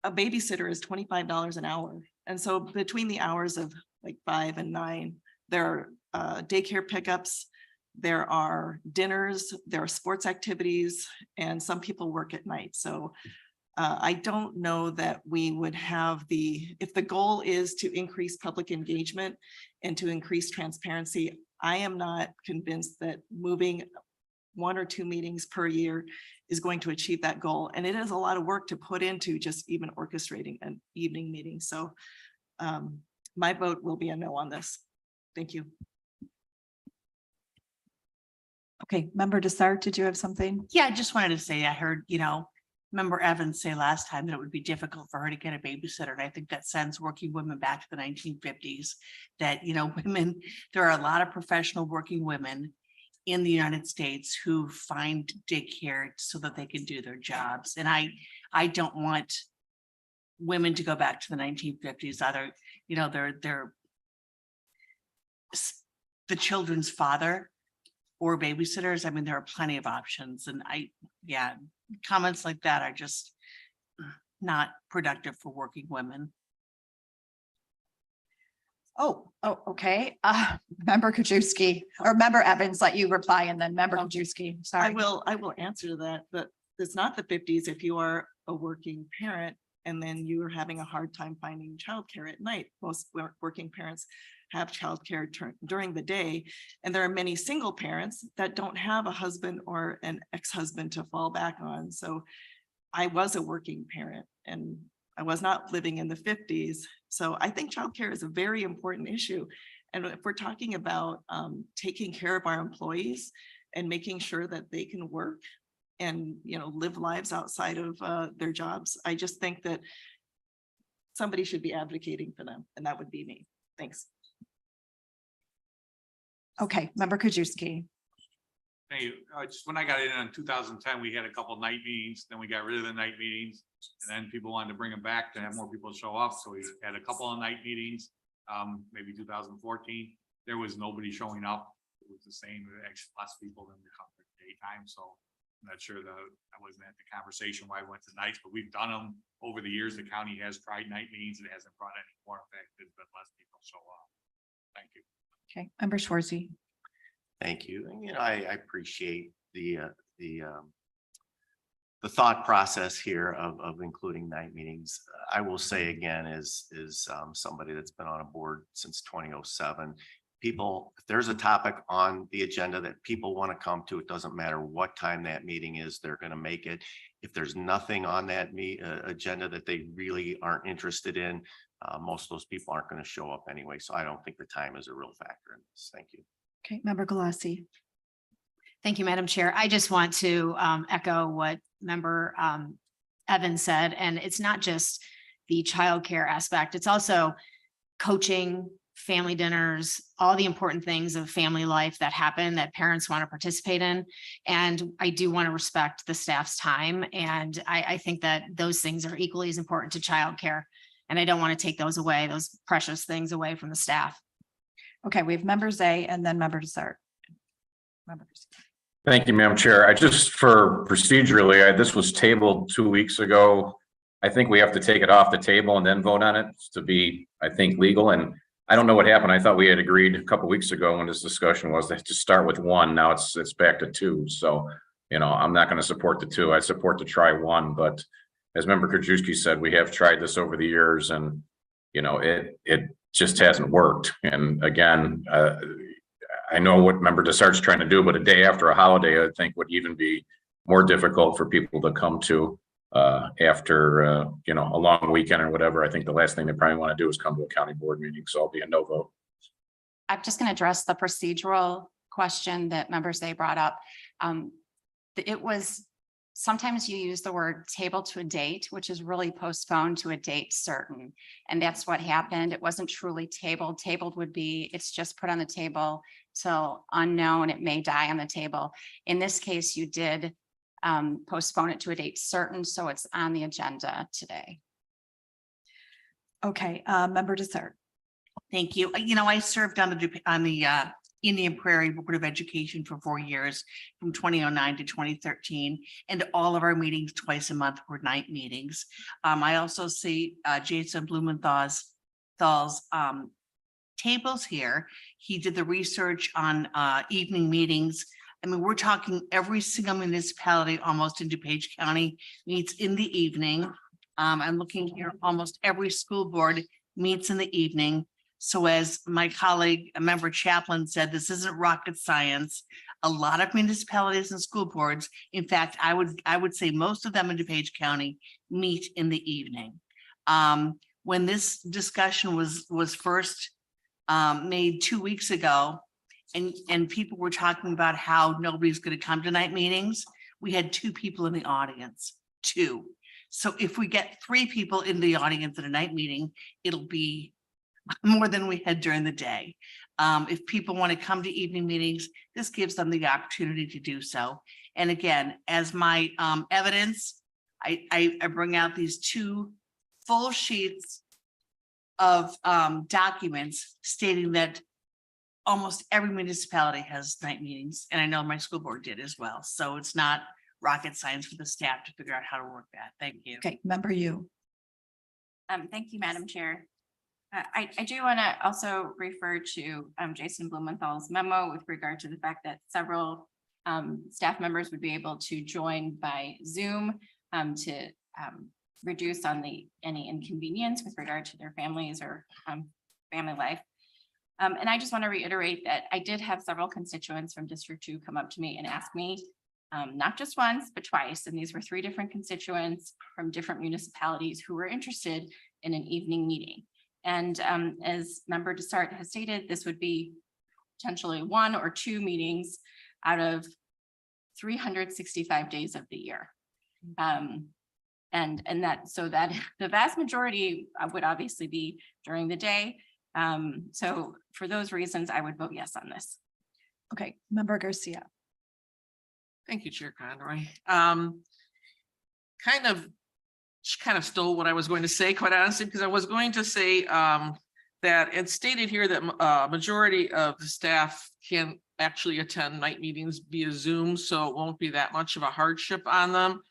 a babysitter is $25 an hour. And so between the hours of like 5 and 9, there are daycare pickups, there are dinners, there are sports activities, and some people work at night. So I don't know that we would have if the goal is to increase public engagement and to increase transparency, I am not convinced that moving 1 or 2 meetings per year is going to achieve that goal. And it is a lot of work to put into just even orchestrating an evening meeting. So my vote will be a no on this. Thank you. Okay, member Desart, did you have something? Yeah, I just wanted to say, I heard, Member Evans say last time that it would be difficult for her to get a babysitter. And I think that sends working women back to the 1950s that, women, there are a lot of professional working women in the United States who find daycare so that they can do their jobs. And I don't want women to go back to the 1950s, either, they're the children's father or babysitters. I mean, there are plenty of options and comments like that are just not productive for working women. Oh, okay. Member Kajewski or member Evans, let you reply and then member Kajewski. Sorry. I will answer to that, but it's not the 50s if you are a working parent and then you are having a hard time finding childcare at night. Most working parents have childcare during the day. And there are many single parents that don't have a husband or an ex-husband to fall back on. So I was a working parent and I was not living in the 50s. So I think childcare is a very important issue. And if we're talking about taking care of our employees and making sure that they can work and, live lives outside of their jobs, I just think that somebody should be advocating for them, and that would be me. Thanks. Okay, member Kajewski. Thank you. Just when I got in 2010, we had a couple night meetings, then we got rid of the night meetings. And then people wanted to bring them back to have more people show up. So we had a couple of night meetings, maybe 2014. there was nobody showing up. It was the same, actually less people than the daytime, so I'm not sure I wasn't at the conversation why I went to nights, but we've done them over the years. The county has tried night meetings. It hasn't brought any more effect, but less people show up. Thank you. Okay, Member Schwarzy. Thank you. And, I appreciate the thought process here of including night meetings. I will say again, is somebody that's been on a board since 2007. People, if there's a topic on the agenda that people want to come to, it doesn't matter what time that meeting is, they're going to make it. If there's nothing on that agenda that they really aren't interested in, most of those people aren't going to show up anyway. So I don't think the time is a real factor in this. Thank you. Okay, Member Galassi. Thank you, Madam Chair. I just want to echo what Member Evans said, and it's not just the childcare aspect. It's also coaching, family dinners, all the important things of family life that happen that parents want to participate in. And I do want to respect the staff's time. And I think that those things are equally as important to childcare. And I don't want to take those away, those precious things away from the staff. Okay, we have Member Zay and then Member Dessert. Thank you, Madam Chair. I just, for procedurally, this was tabled 2 weeks ago. I think we have to take it off the table and then vote on it to be, I think, legal. And I don't know what happened. I thought we had agreed a couple of weeks ago when this discussion was to start with 1. Now it's back to 2. So, I'm not going to support the 2. I support to try 1, but as Member Krajewski said, we have tried this over the years and, it just hasn't worked. And again, I know what Member Desart's trying to do, but a day after a holiday, I think would even be more difficult for people to come to after, a long weekend or whatever. I think the last thing they probably want to do is come to a county board meeting. So I'll be a no vote. I'm just going to address the procedural question that members they brought up. It was, sometimes you use the word table to a date, which is really postponed to a date certain. And that's what happened. It wasn't truly tabled. Tabled would be, it's just put on the table till unknown. It may die on the table. In this case, you did postpone it to a date certain. So it's on the agenda today. Okay, Member Dessert. Thank you. I served on the Indian Prairie Board of Education for 4 years, from 2009 to 2013, and all of our meetings twice a month were night meetings. I also see Jason Blumenthal's tables here. He did the research on evening meetings. I mean, we're talking every single municipality almost in DuPage County meets in the evening. I'm looking here, almost every school board meets in the evening. So as my colleague, Member Chaplin said, this isn't rocket science. A lot of municipalities and school boards, in fact, I would say most of them in DuPage County meet in the evening. When this discussion was first made 2 weeks ago, and people were talking about how nobody's going to come to night meetings, we had 2 people in the audience, 2. So if we get 3 people in the audience at a night meeting, it'll be more than we had during the day. If people want to come to evening meetings, this gives them the opportunity to do so. And again, as my evidence, I bring out these 2 full sheets of documents stating that almost every municipality has night meetings. And I know my school board did as well. So it's not rocket science for the staff to figure out how to work that. Thank you. Okay, Member Yu. Thank you, Madam Chair. I do want to also refer to Jason Blumenthal's memo with regard to the fact that several staff members would be able to join by Zoom to reduce on any inconvenience with regard to their families or family life. And I just want to reiterate that I did have several constituents from District 2 come up to me and ask me, not just once, but twice. And these were 3 different constituents from different municipalities who were interested in an evening meeting. And as Member Dessart has stated, this would be potentially 1 or 2 meetings out of 365 days of the year. And that, so that the vast majority would obviously be during the day. So for those reasons, I would vote yes on this. Okay, Member Garcia. Thank you, Chair Conroy. She kind of stole what I was going to say, quite honestly, because I was going to say that it's stated here that majority of the staff can actually attend night meetings via Zoom, so it won't be that much of a hardship on them.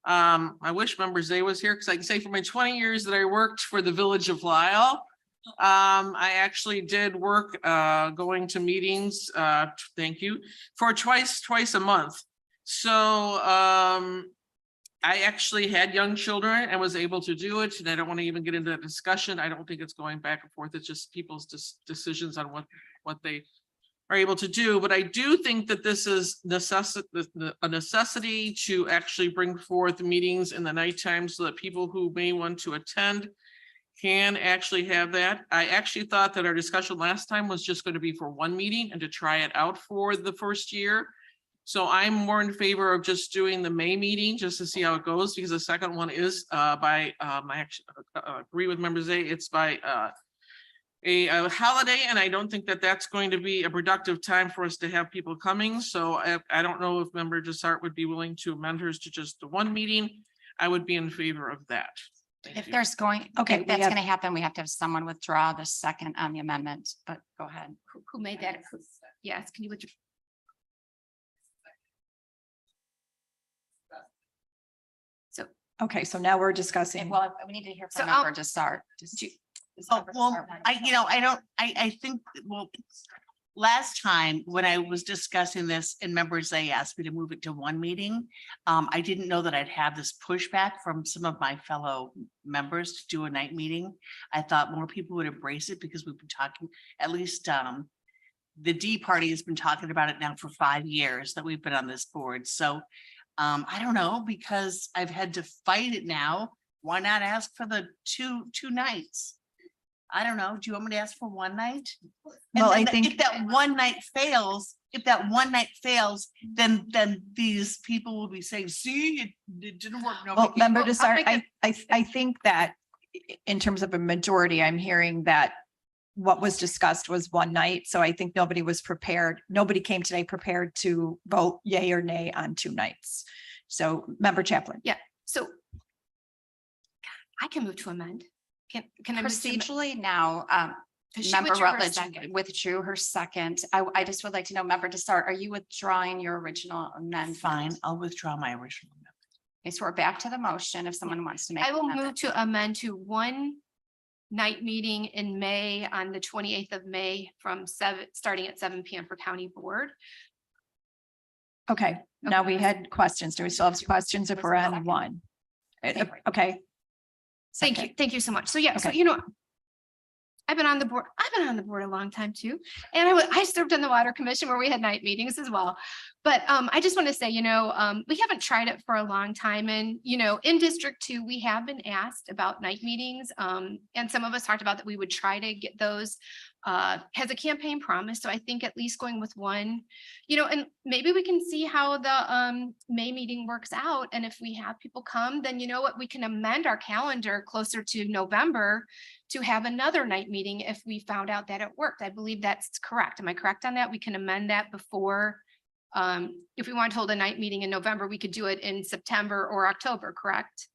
I wish Member Zay was here because I can say for my 20 years that I worked for the Village of Lisle, I actually did work going to meetings, thank you, for twice a month. So I actually had young children and was able to do it, and I don't want to even get into that discussion. I don't think it's going back and forth. It's just people's decisions on what they are able to do. But I do think that this is a necessity to actually bring forth meetings in the nighttime so that people who may want to attend can actually have that. I actually thought that our discussion last time was just going to be for one meeting and to try it out for the first year. So I'm more in favor of just doing the May meeting just to see how it goes, because the second one is I actually agree with Member Zay, it's by a holiday, and I don't think that that's going to be a productive time for us to have people coming. So I don't know if Member Desart would be willing to amend hers to just the one meeting. I would be in favor of that. If there's going, Okay, if that's we have- going to happen, we have to have someone withdraw the second on the amendment, but go ahead. Who made that? Yes, can you withdraw? Okay, so now we're discussing. Well, we need to hear So from I'll- Member Desart. Oh, well, I think, well, last time when I was discussing this and members, they asked me to move it to one meeting. I didn't know that I'd have this pushback from some of my fellow members to do a night meeting. I thought more people would embrace it because we've been talking, at least, the D party has been talking about it now for 5 years that we've been on this board. So I don't know, because I've had to fight it now. Why not ask for the two nights? I don't know. Do you want me to ask for one night? Well, I And then think- if that one night fails, then these people will be saying, see, it didn't work. Well, Nobody Member came." Desart, I think that in terms of a majority, I'm hearing that what was discussed was one night. So I think nobody was prepared. Nobody came today prepared to vote yay or nay on 2 nights. So Member Chaplin. Yeah, so I can move to amend. Can I? move to amend? Procedurally now, She Member withdrew her Rutledge second. withdrew her second. I just would like to know, Member Desart, are you withdrawing your original amendment? Fine, I'll withdraw my original amendment. Okay, so we're back to the motion if someone wants to make. I an will amendment. move to amend to one night meeting in May on the 28th of May from starting at 7 PM for county board. Okay, now we had questions. Do we still have questions if we're on one? Okay. Thank you so much. So yeah, so Okay. you know, I've been on the board a long time too. And I served on the water commission where we had night meetings as well. But I just want to say, you know, we haven't tried it for a long time. And, you know, in District 2, we have been asked about night meetings. And some of us talked about that we would try to get those as a campaign promise. So I think at least going with one, you know, and maybe we can see how the May meeting works out. And if we have people come, then you know what, we can amend our calendar closer to November to have another night meeting if we found out that it worked. I believe that's correct. Am I correct on that? We can amend that before, if we want to hold a night meeting in November, we could do it in September or October, correct?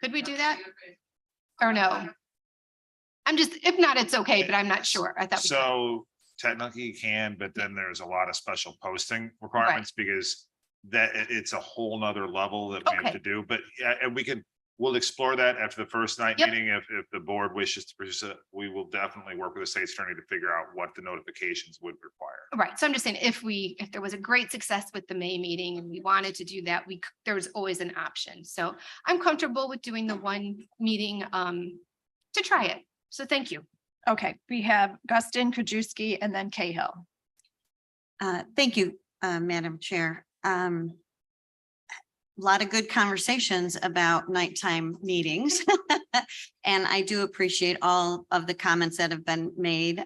Could we do that? Or no? I'm just, if not, it's okay, but I'm not sure. I thought. we could. So technically you can, but then there's a lot of special posting requirements because it's a whole nother level that we have Okay. to do. But yeah, and we'll explore that after the first night Yep. meeting. If the board wishes to pursue it, we will definitely work with the state's attorney to figure out what the notifications would require. Right, so I'm just saying, if there was a great success with the May meeting and we wanted to do that, there was always an option. So I'm comfortable with doing the one meeting to try it. So thank you. Okay, we have Guston, Krajewski, and then Cahill. Thank you, Madam Chair. A lot of good conversations about nighttime meetings. And I do appreciate all of the comments that have been made.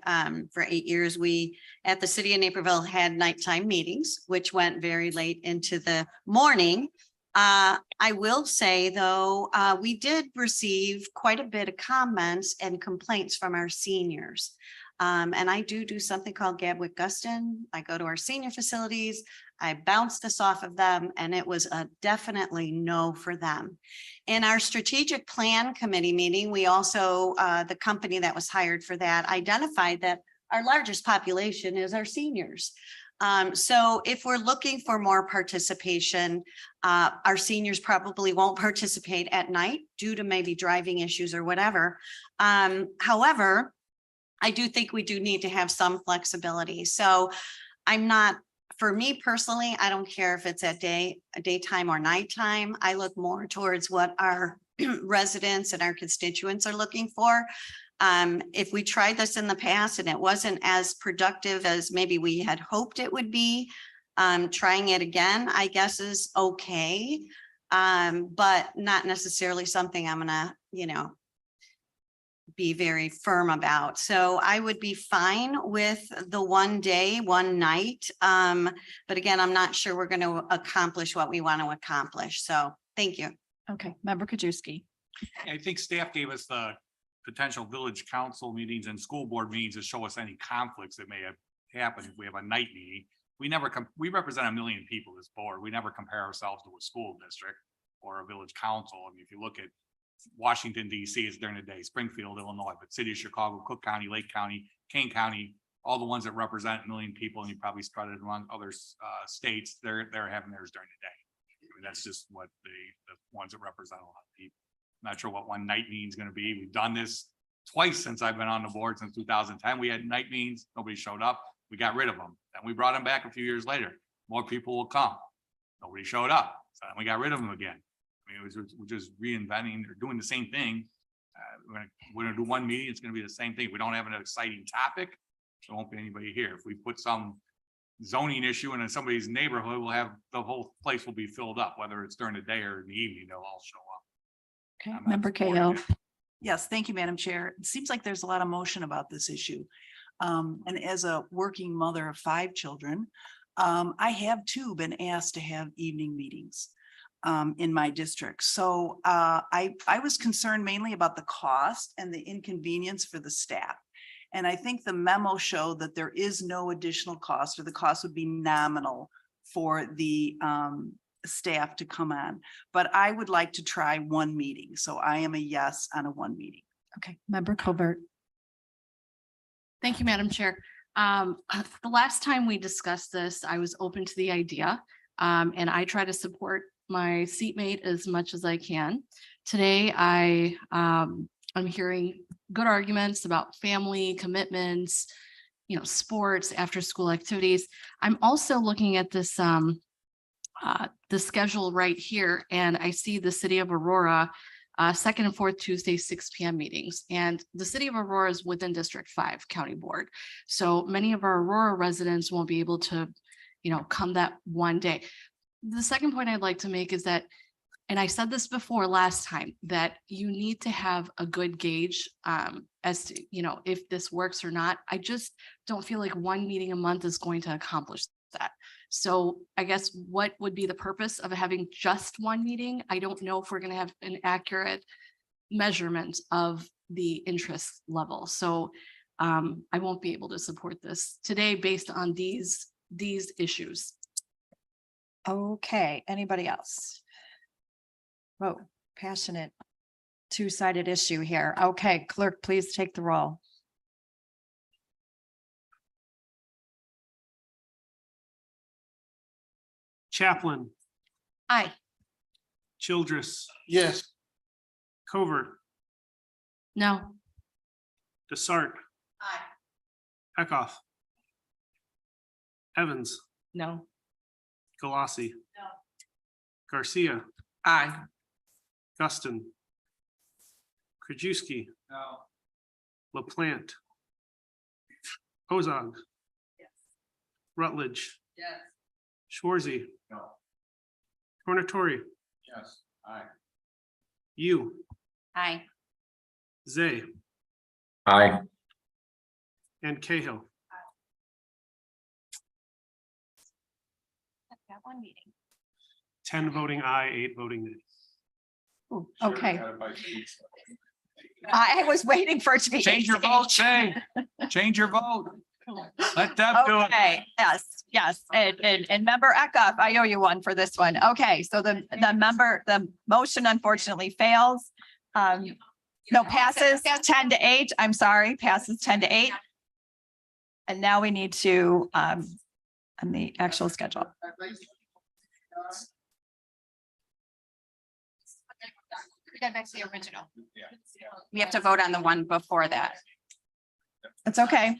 For 8 years, we at the city of Naperville had nighttime meetings, which went very late into the morning. I will say, though, we did receive quite a bit of comments and complaints from our seniors. And I do something called Gab with Guston. I go to our senior facilities. I bounced this off of them and it was a definitely no for them. In our strategic plan committee meeting, we also, the company that was hired for that identified that our largest population is our seniors. So if we're looking for more participation, our seniors probably won't participate at night due to maybe driving issues or whatever. However, I do think we do need to have some flexibility. So I'm not, for me personally, I don't care if it's at daytime or nighttime. I look more towards what our residents and our constituents are looking for. If we tried this in the past and it wasn't as productive as maybe we had hoped it would be, trying it again, I guess is okay. But not necessarily something I'm gonna, be very firm about. So I would be fine with the 1 day, 1 night. But again, I'm not sure we're going to accomplish what we want to accomplish. So thank you. Okay, Member Kajewski. I think staff gave us the potential village council meetings and school board meetings to show us any conflicts that may have happened if we have a night meeting. We represent 1 million people, this board. We never compare ourselves to a school district or a village council. I mean, if you look at Washington, DC is during the day, Springfield, Illinois, but city of Chicago, Cook County, Lake County, Kane County, all the ones that represent 1 million people, and you probably spread it among other states, they're having theirs during the day. I mean, that's just what the ones that represent a lot of people. I'm not sure what one night meeting is going to be. We've done this twice since I've been on the board, since 2010. We had night meetings, nobody showed up. We got rid of them. Then we brought them back a few years later. More people will come. Nobody showed up. So then we got rid of them again. I mean, we're just reinventing or doing the same thing. We're gonna do one meeting. It's gonna be the same thing. We don't have an exciting topic. There won't be anybody here. If we put some zoning issue in somebody's neighborhood, we'll have the whole place will be filled up, whether it's during the day or in the evening, they'll all show up. Okay, Member Cahill. Yes, thank you, Madam Chair. It seems like there's a lot of motion about this issue. And as a working mother of 5 children, I have too been asked to have evening meetings in my district. So I was concerned mainly about the cost and the inconvenience for the staff. And I think the memo showed that there is no additional cost, or the cost would be nominal for the staff to come on. But I would like to try 1 meeting. So I am a yes on a 1 meeting. Okay, Member Covert. Thank you, Madam Chair. The last time we discussed this, I was open to the idea, and I try to support my seatmate as much as I can. Today, I'm hearing good arguments about family commitments, sports, after school activities. I'm also looking at this, the schedule right here, and I see the city of Aurora, 2nd and 4th Tuesday, 6 p.m. meetings. And the city of Aurora is within District 5 County Board. So many of our Aurora residents won't be able to, come that 1 day. The second point I'd like to make is that, and I said this before last time, that you need to have a good gauge as to, if this works or not. I just don't feel like 1 meeting a month is going to accomplish that. So I guess what would be the purpose of having just 1 meeting? I don't know if we're going to have an accurate measurement of the interest level. So I won't be able to support this today based on these issues. Okay, anybody else? Whoa, passionate, 2-sided issue here. Okay, clerk, please take the roll. Chaplin, Aye. Childress, Yes. Covert, No. Desart, Aye. Eckhoff, Evans, No. Galassi. No. Garcia, Aye. Guston. Krajewski. No. LaPlante. Ozog. Yes. Rutledge, Yes. Schwarzy, No. Tornatori, Yes. Aye. you, Aye. Zay, Aye. and Cahill. Got 1 meeting. 10 voting aye, 8 voting nay. Ooh, okay, I was waiting for it to be. Change your vote, Shay. Change your vote. Let them do it. Okay, yes, and member Eckhoff, I owe you one for this one. Okay, so the motion unfortunately fails. No, passes 10-8. I'm sorry, passes 10-8. And now we need to, on the actual schedule. Back to the original. We have to vote on the one before that. It's okay.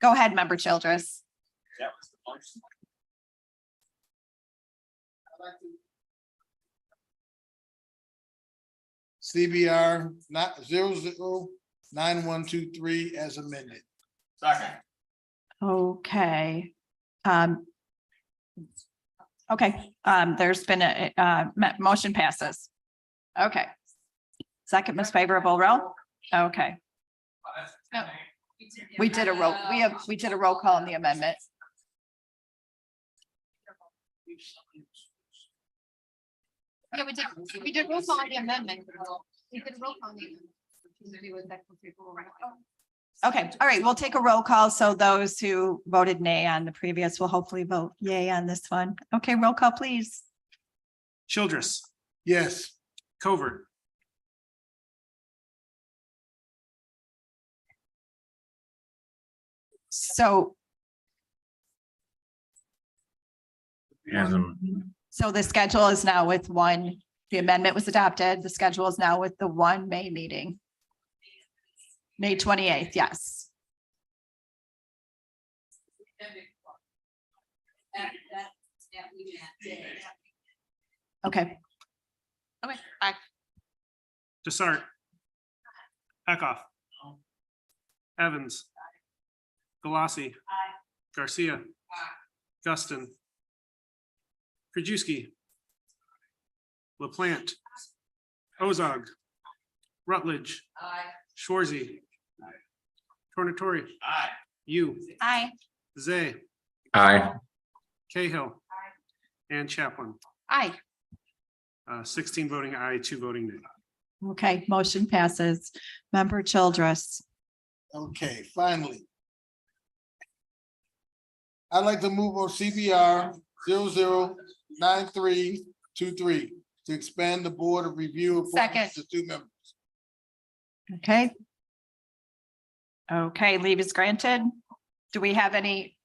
Go ahead, member Childress. CBR not 009123 as amended. Okay. Okay, there's been a motion passes. Okay. Second most favorable roll. Okay. We did a roll call on the amendment. Yeah, we did roll call on the amendment. We did roll call on the amendment. Okay, all right, we'll take a roll call. So those who voted nay on the previous will hopefully vote yay on this one. Okay, roll call, please. Childress, Yes. Covert, So, And so the schedule is now with one, the amendment was adopted. The schedule is now with the one May meeting. May 28th, yes. Okay, Okay, aye. Desart, Eckhoff, Evans, Galassi, Garcia, Guston, Krajewski, LaPlante, Ozog, Rutledge, Schwarzy, Tornatori, you, Aye. Zay, aye. Cahill, and Chaplin. Aye. 16 voting aye, 2 voting nay. okay, motion passes. Member Childress. Okay, finally. I'd like to move on CBR 009323 to expand the board of review. appointments to 2 members. Okay. Okay, leave is granted. Do we have any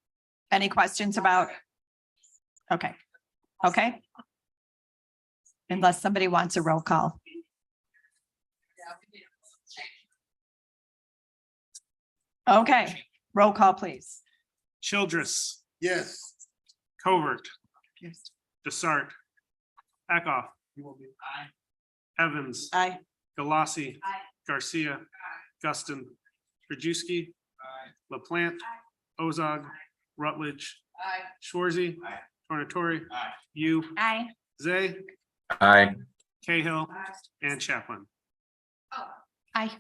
questions about? Okay, okay. Unless somebody wants a roll call. Okay, roll call, please. Childress, Yes. Covert, Desart, Eckhoff, Evans, Aye. Galassi, Garcia, Guston, Krajewski, LaPlante, Ozog, Rutledge, Schwarzy, Tornatori, you, Aye. Zay, Aye. Cahill, and Chaplin. Aye.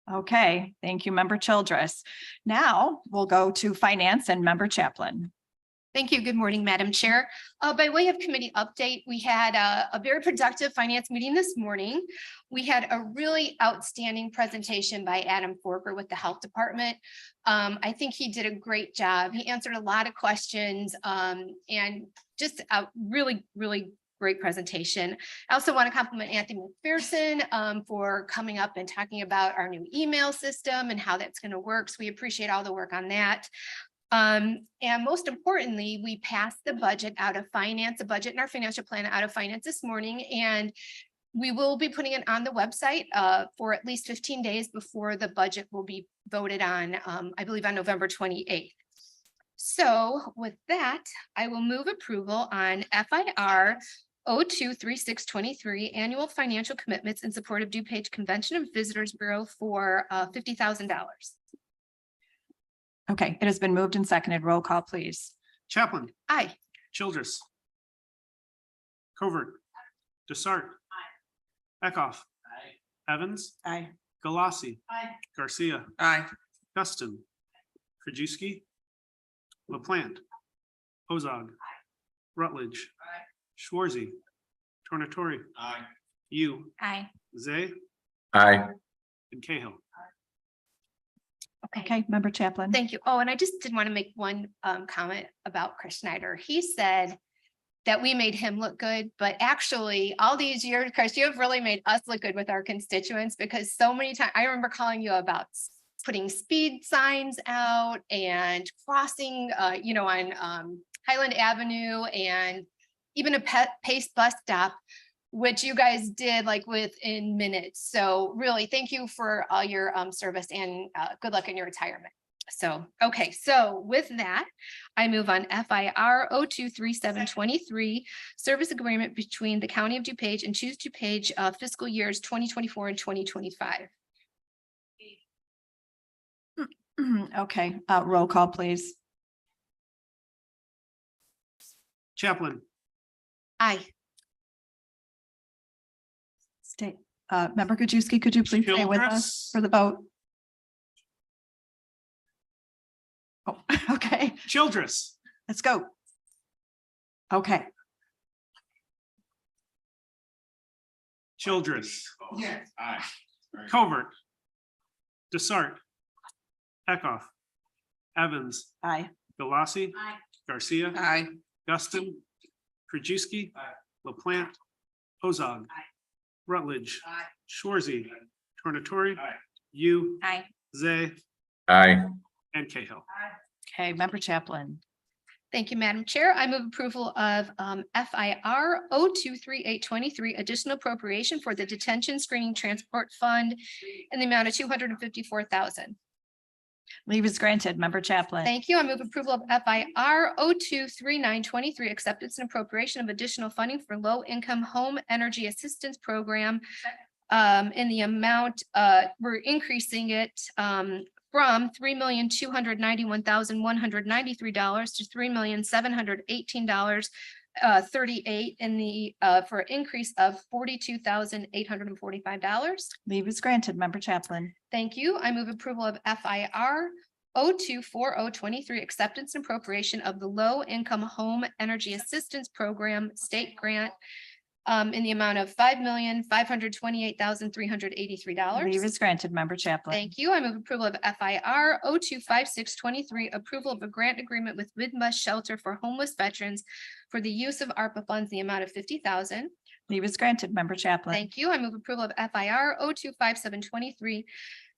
Okay, thank you, member Childress. Now we'll go to finance and member Chaplin. Thank you. Good morning, Madam Chair. By way of committee update, we had a very productive finance meeting this morning. We had a really outstanding presentation by Adam Forker with the Health Department. I think he did a great job. He answered a lot of questions and just a really, really great presentation. I also want to compliment Anthony McPherson for coming up and talking about our new email system and how that's going to work. So we appreciate all the work on that. And most importantly, we passed the budget out of finance, the budget and our financial plan out of finance this morning, and we will be putting it on the website for at least 15 days before the budget will be voted on, I believe on November 28th. So with that, I will move approval on FIR 023623 annual financial commitments in support of DuPage Convention and Visitors Bureau for $50,000. Okay, it has been moved and seconded. Roll call, please. Chaplin, Aye. Childress, Covert, Desart, Eckhoff, Evans, Aye. Galassi, Garcia, Aye. Guston, Krajewski, LaPlante, Ozog, Rutledge, Schwarzy, Tornatori, you, Aye. Zay, Aye. and Cahill. Okay, Member Chaplin. Thank you. Oh, and I just did want to make one comment about Chris Snyder. He said that we made him look good, but actually all these years, Chris, you have really made us look good with our constituents, because so many times I remember calling you about putting speed signs out and crossing, on Highland Avenue, and even a Pace bus stop, which you guys did like within minutes. So really, thank you for all your service, and good luck in your retirement. So, okay, so with that, I move on FIR 023723, service agreement between the County of DuPage and Choose DuPage fiscal years 2024 and 2025. Okay, roll call, please. Chaplin, Aye. Stay, Member Gajewski, could you please stay with us Childress. for the vote? Oh, okay, Childress, let's go. Okay, Childress, Yes. Aye. Covert, Desart, Eckhoff, Evans, aye. Galassi, Garcia, Aye. Guston, Krajewski, LaPlante, Ozog, Rutledge, Shorzy, Tornatori, you, Aye. Zay, Aye. and Cahill. Okay, Member Chaplin. Thank you, Madam Chair. I move approval of FIR 023823, additional appropriation for the Detention Screening Transport Fund in the amount of 254,000. Leave is granted. Member Chaplin. Thank you. I move approval of FIR 023923, acceptance and appropriation of additional funding for low-income home energy assistance program in the amount, we're increasing it from $3,291,193 to $3,718.38 in the for an increase of $42,845. Leave is granted. Member Chaplin. Thank you. I move approval of FIR 024023, acceptance and appropriation of the Low Income Home Energy Assistance Program State Grant in the amount of $5,528,383. Leave is granted. Member Chaplin. Thank you. I move approval of FIR 025623, approval of a grant agreement with Midwest Shelter for Homeless Veterans for the use of ARPA funds, in the amount of $50,000. Leave is granted. Member Chaplin. Thank you. I move approval of FIR 025723,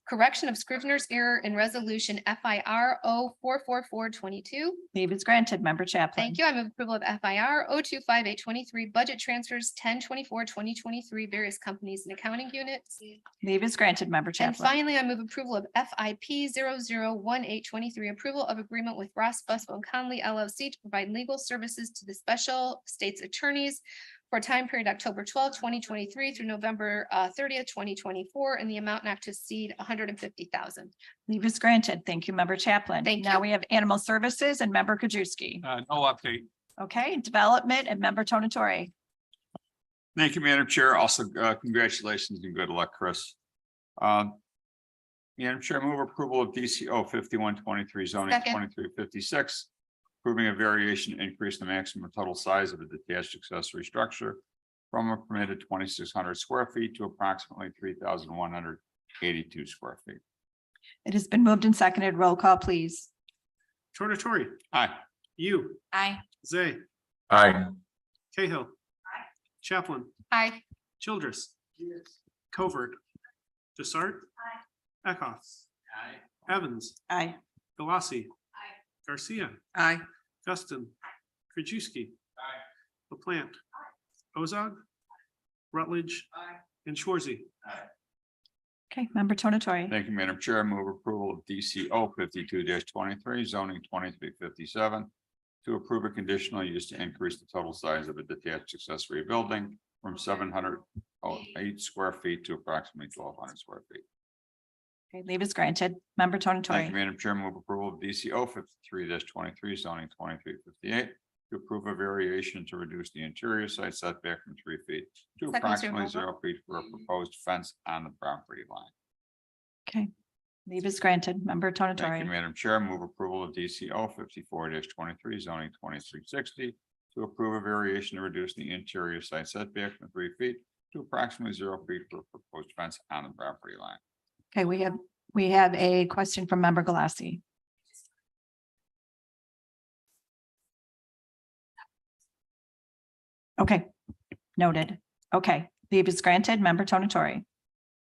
correction of Scrivener's error in resolution FIR 044422. Leave is granted. Member Chaplin. Thank you. I move approval of FIR 025823, budget transfers 1024-2023, various companies and accounting units. Leave is granted. Member And Chaplin. finally, I move approval of FIP 001823, approval of agreement with Ross Buswell and Conley LLC to provide legal services to the special states attorneys for a time period October 12, 2023 through November 30th, 2024, in the amount not to exceed $150,000. Leave is granted. Thank you, Member Chaplin. Thank Now you. we have Animal Services and Member Kajewski. No update. Okay, Development and Member Tonatore. Thank you, Madam Chair. Also, congratulations and good luck, Chris. Madam Chair, move approval of DCO 5123 zoning Second. 2356. Approving a variation increase the maximum total size of a detached accessory structure from a permitted 2,600 square feet to approximately 3,182 square feet. It has been moved and seconded. Roll call, please. Tornatori, Aye. you, Aye. Zay, Aye. Cahill, Chaplin, Aye. Childress, Covert, Desart, Eckhoff, Evans, Aye. Galassi, Garcia, Aye. Guston, Krajewski, LaPlante, Ozog, Rutledge, and Shorzy. Okay, Member Tonatore. Thank you, Madam Chair. I move approval of DCO 52-23 zoning 2357 to approve a conditional use to increase the total size of a detached accessory building from 708 square feet to approximately 1,200 square feet. Okay, leave is granted. Member Thank you, Tonatore. Madam Chair. Move approval of DCO 53-23 zoning 2358 to approve a variation to reduce the interior side setback from 3 feet to Second, approximately Mr. 0 feet for a proposed fence on the property line. Okay, leave is granted. Member Thank you, Tonatore. Madam Chair. Move approval of DCO 54-23 zoning 2360 to approve a variation to reduce the interior side setback from 3 feet to approximately 0 feet for a proposed fence on the property line. Okay, we have We have a question from member Galassi. Okay, noted. Okay, leave is granted. Member Tonatore.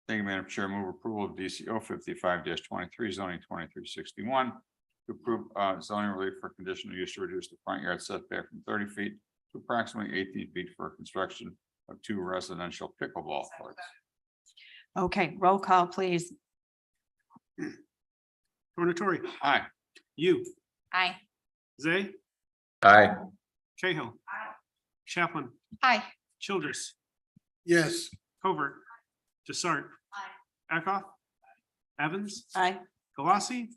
Thank you, Madam Chair. Move approval of DCO 55-23 zoning 2361 to approve zoning relief for conditional use to reduce the front yard setback from 30 feet to approximately 18 feet for construction of 2 residential pickleball courts. Okay, roll call, please. Tornatori, Aye. you, Aye. Zay, Aye. Cahill. Chaplin, Aye. Childress, Yes. Covert, Desart. Eckhoff. Evans, Aye. Galassi,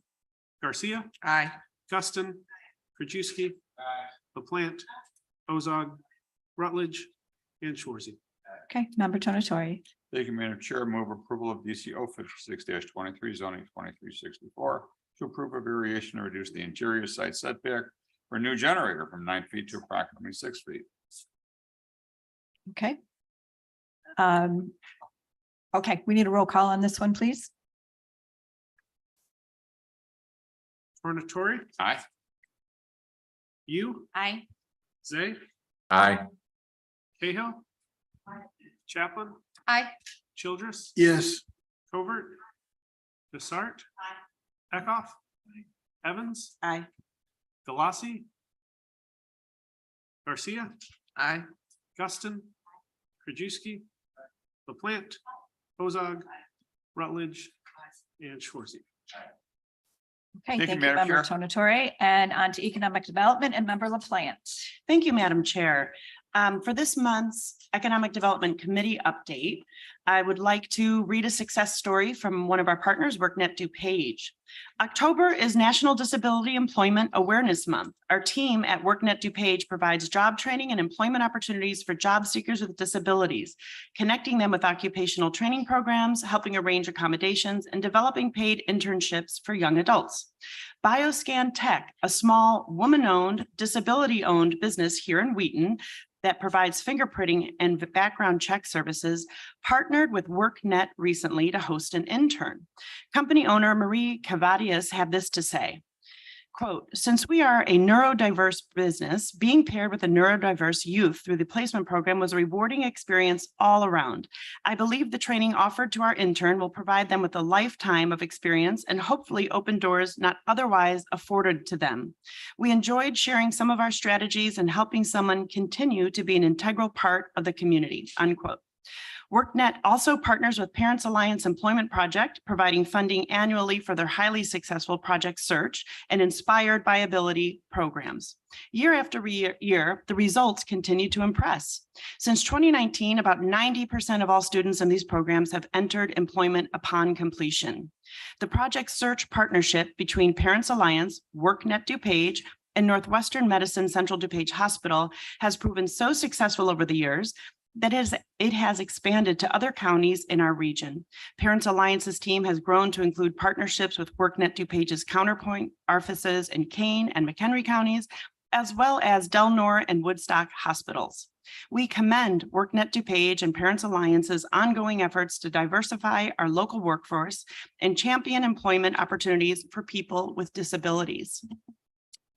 Garcia, Aye. Guston, Krajewski, LaPlante, Ozog, Rutledge, and Shorzy. Okay, member Tonatore. Thank you, Madam Chair. Move approval of DCO 56-23 zoning 2364 to approve a variation to reduce the interior site setback for a new generator from 9 feet to approximately 6 feet. Okay. Okay, we need a roll call on this one, please. Tornatori, Aye. you, Aye. Zay, Aye. Cahill. Chaplin, Aye. Childress, Yes. Covert, Desart. Eckhoff. Evans, Aye. Galassi, Garcia, Aye. Guston, Krajewski, LaPlante, Ozog, Rutledge, and Shorzy. Okay, Thank you, thank you, Madam member Chair. Tonatore, and on to economic development and member LaPlante. Thank you, Madam Chair. For this month's Economic Development Committee update, I would like to read a success story from one of our partners, WorkNet DuPage. October is National Disability Employment Awareness Month. Our team at WorkNet DuPage provides job training and employment opportunities for job seekers with disabilities, connecting them with occupational training programs, helping arrange accommodations, and developing paid internships for young adults. BioScan Tech, a small woman-owned, disability-owned business here in Wheaton that provides fingerprinting and background check services, partnered with WorkNet recently to host an intern. Company owner Marie Cavadias had this to say, quote, "Since we are a neurodiverse business, being paired with a neurodiverse youth through the placement program was a rewarding experience all around. I believe the training offered to our intern will provide them with a lifetime of experience and hopefully open doors not otherwise afforded to them. We enjoyed sharing some of our strategies and helping someone continue to be an integral part of the community," unquote. WorkNet also partners with Parents Alliance Employment Project, providing funding annually for their highly successful Project Search and Inspired by Ability programs. Year after year, the results continue to impress. Since 2019, about 90% of all students in these programs have entered employment upon completion. The Project Search partnership between Parents Alliance, WorkNet DuPage, and Northwestern Medicine Central DuPage Hospital has proven so successful over the years that it has expanded to other counties in our region. Parents Alliance's team has grown to include partnerships with WorkNet DuPage's counterpoint offices in Kane and McHenry counties, as well as Delnor and Woodstock hospitals. We commend WorkNet DuPage and Parents Alliance's ongoing efforts to diversify our local workforce and champion employment opportunities for people with disabilities.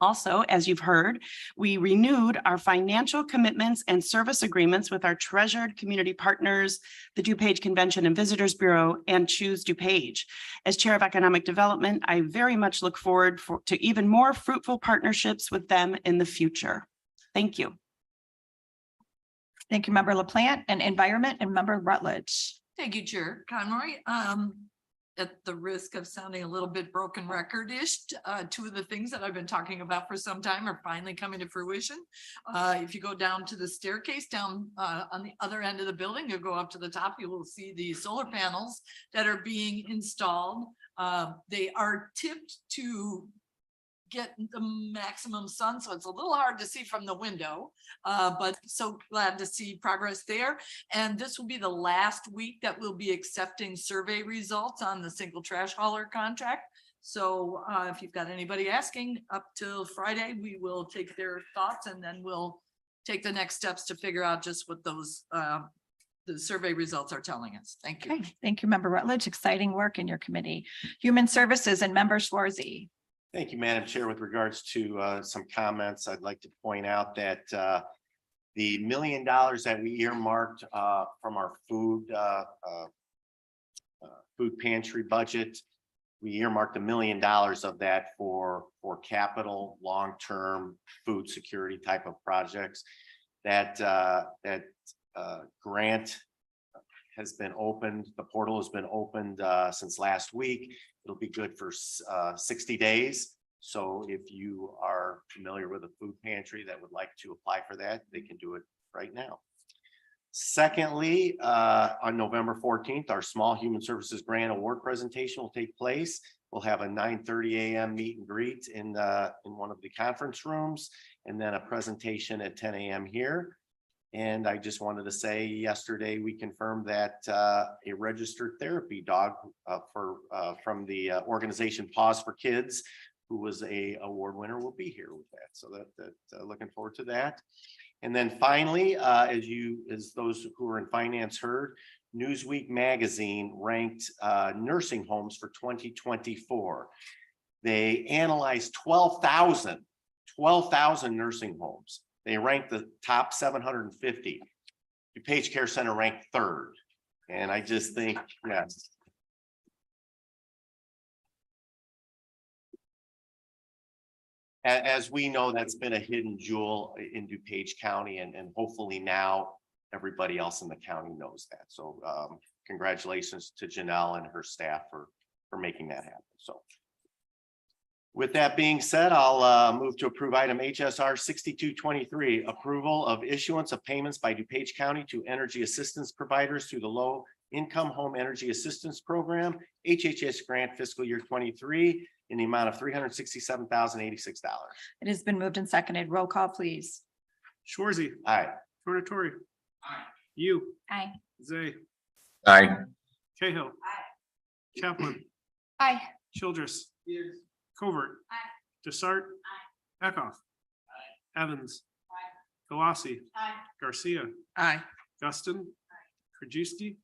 Also, as you've heard, we renewed our financial commitments and service agreements with our treasured community partners, the DuPage Convention and Visitors Bureau, and Choose DuPage. As Chair of Economic Development, I very much look forward to even more fruitful partnerships with them in the future. Thank you. Thank you, member LaPlante, and environment and member Rutledge. Thank you, Chair Conroy. At the risk of sounding a little bit broken record-ish, two of the things that I've been talking about for some time are finally coming to fruition. If you go down to the staircase down on the other end of the building, you'll go up to the top, you will see the solar panels that are being installed. They are tipped to get the maximum sun, so it's a little hard to see from the window, but so glad to see progress there. And this will be the last week that we'll be accepting survey results on the single trash hauler contract. So if you've got anybody asking, up till Friday, we will take their thoughts and then we'll take the next steps to figure out just what those the survey results are telling us. Thank you. Okay, thank you, Member Rutledge. Exciting work in your committee. Human Services and Member Schwarzy. Thank you, Madam Chair. With regards to some comments, I'd like to point out that the $1 million that we earmarked from our food pantry budget, we earmarked $1 million of that for capital, long-term food security type of projects. That grant has been opened. The portal has been opened since last week. It'll be good for 60 days. So if you are familiar with a food pantry that would like to apply for that, they can do it right now. Secondly, on November 14th, our Small Human Services Grant Award presentation will take place. We'll have a 9:30 a.m. meet and greet in one of the conference rooms, and then a presentation at 10 a.m. here. And I just wanted to say, yesterday we confirmed that a registered therapy dog from the organization Pause for Kids, who was a award winner, will be here with that. So that looking forward to that. And then finally, as those who are in finance heard, Newsweek magazine ranked nursing homes for 2024. They analyzed 12,000 nursing homes. They ranked the top 750. DuPage Care Center ranked third. And I just think, yes. As we know, that's been a hidden jewel in DuPage County, and hopefully now everybody else in the county knows that. So congratulations to Janelle and her staff for making that happen. So with that being said, I'll move to approve item HSR 6223, approval of issuance of payments by DuPage County to energy assistance providers through the Low Income Home Energy Assistance Program, HHS grant fiscal year 23, in the amount of $367,086. It has been moved and seconded. Roll call, please. Schwarzy. Aye. Tornatori. You. Aye. Zay. Aye. Cahill. Kaplan. Aye. Childress. Covert. Desart. Eckhoff. Evans. Galasi. Garcia. Aye. Guston. Krajewski.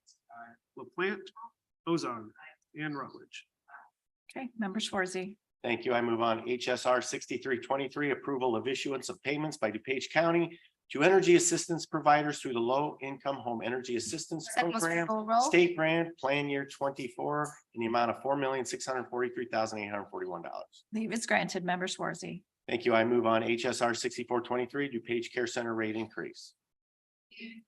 LaPlante. Ozog. And Rutledge. Okay, Member Schwarzy. Thank you. I move on HSR 6323, approval of issuance of payments by DuPage County to energy assistance providers through the Low Income Home Energy Assistance Program, state grant, plan year 24, in the amount of $4,643,841. Leave is granted. Member Schwarzy. Thank you. I move on HSR 6423, DuPage Care Center rate increase.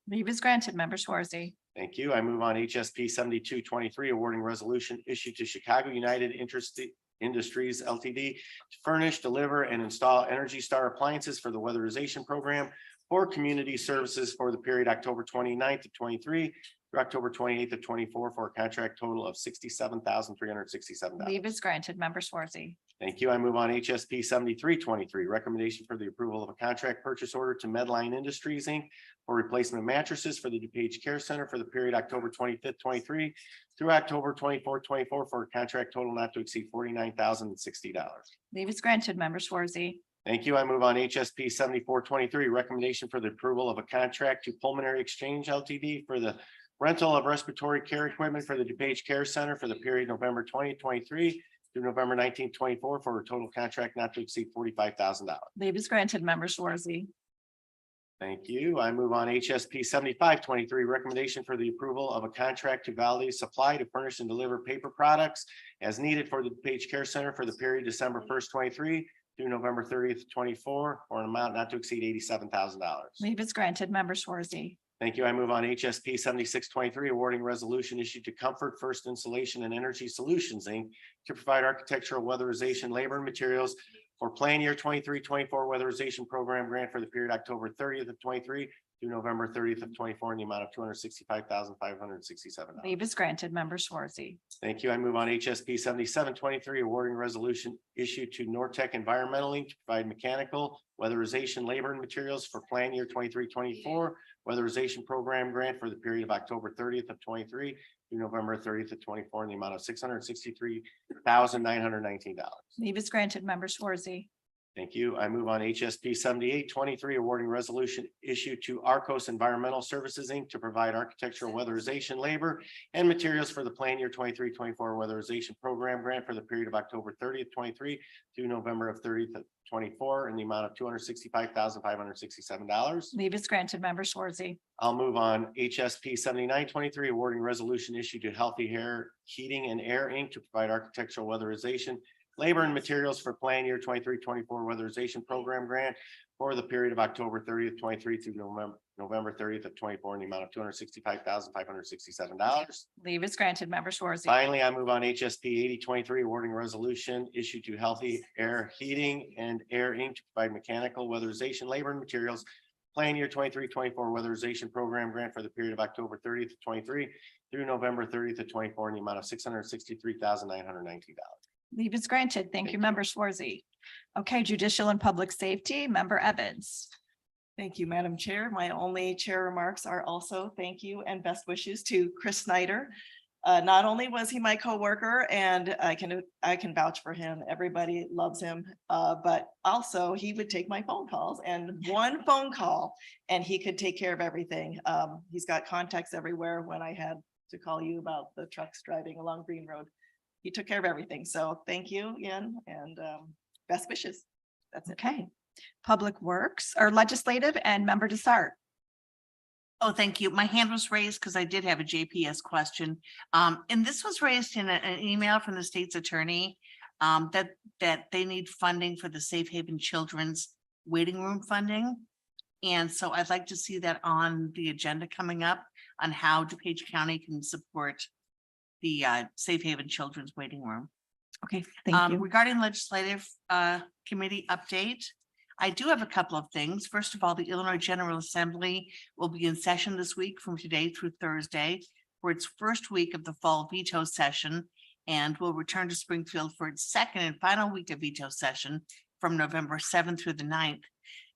Leave is granted. Member Schwarzy. Thank you. I move on HSP 7223, awarding resolution issued to Chicago United Industries Ltd. to furnish, deliver, and install Energy Star appliances for the weatherization program for community services for the period October 29th of 23 through October 28th of 24 for a contract total of $67,367. Leave is granted. Member Schwarzy. Thank you. I move on HSP 7323, recommendation for the approval of a contract purchase order to Medline Industries Inc. for replacement mattresses for the DuPage Care Center for the period October 25th, 23 through October 24th, 24 for a contract total not to exceed $49,060. Leave is granted. Member Schwarzy. Thank you. I move on HSP 7423, recommendation for the approval of a contract to Pulmonary Exchange Ltd. for the rental of respiratory care equipment for the DuPage Care Center for the period November 2023 through November 1924 for a total contract not to exceed $45,000. Leave is granted. Member Schwarzy. Thank you. I move on HSP 7523, recommendation for the approval of a contract to Valley Supply to furnish and deliver paper products as needed for the DuPage Care Center for the period December 1st, 23 through November 30th, 24 for an amount not to exceed $87,000. Leave is granted. Member Schwarzy. Thank you. I move on HSP 7623, awarding resolution issued to Comfort First Insulation and Energy Solutions Inc. to provide architectural weatherization, labor and materials for plan year 23-24 weatherization program grant for the period October 30th of 23 through November 30th of 24 in the amount of $265,567. Leave is granted. Member Schwarzy. Thank you. I move on HSP 7723, awarding resolution issued to Nortec Environmental Inc. to provide mechanical weatherization, labor and materials for plan year 23-24 weatherization program grant for the period of October 30th of 23 through November 30th of 24 in the amount of $663,919. Leave is granted. Member Schwarzy. Thank you. I move on HSP 7823, awarding resolution issued to Arcos Environmental Services, Inc. to provide architectural weatherization labor and materials for the plan year 23-24 weatherization program grant for the period of October 30th, 23 through November of 30th, 24 in the amount of $265,567. Leave is granted. Member Schwarzy. I'll move on HSP 7923, awarding resolution issued to Healthy Hair Heating and Air, Inc. to provide architectural weatherization labor and materials for plan year 23-24 weatherization program grant for the period of October 30th, 23 through November 30th of 24 in the amount of $265,567. Leave is granted. Member Schwarzy. Finally, I move on HSP 8023, awarding resolution issued to Healthy Air Heating and Air, Inc. to provide mechanical weatherization labor and materials plan year 23-24 weatherization program grant for the period of October 30th of 23 through November 30th of 24 in the amount of $663,919. Leave is granted. Thank you, Member Schwarzy. Okay, Judicial and Public Safety, Member Evans. Thank you, Madam Chair. My only chair remarks are also thank you and best wishes to Chris Snyder. Not only was he my coworker and I can vouch for him, everybody loves him, but also he would take my phone calls and one phone call and he could take care of everything. He's got contacts everywhere. When I had to call you about the trucks driving along Green Road, he took care of everything. So thank you again and best wishes. That's it. Okay. Public Works or Legislative and Member Desart. Oh, thank you. My hand was raised because I did have a JPS question. And this was raised in an email from the state's attorney that they need funding for the Safe Haven Children's waiting room funding. And so I'd like to see that on the agenda coming up on how DuPage County can support the Safe Haven Children's waiting room. Okay, thank you. Regarding legislative committee update, I do have a couple of things. First of all, the Illinois General Assembly will be in session this week from today through Thursday for its first week of the fall veto session and will return to Springfield for its second and final week of veto session from November 7th through the 9th.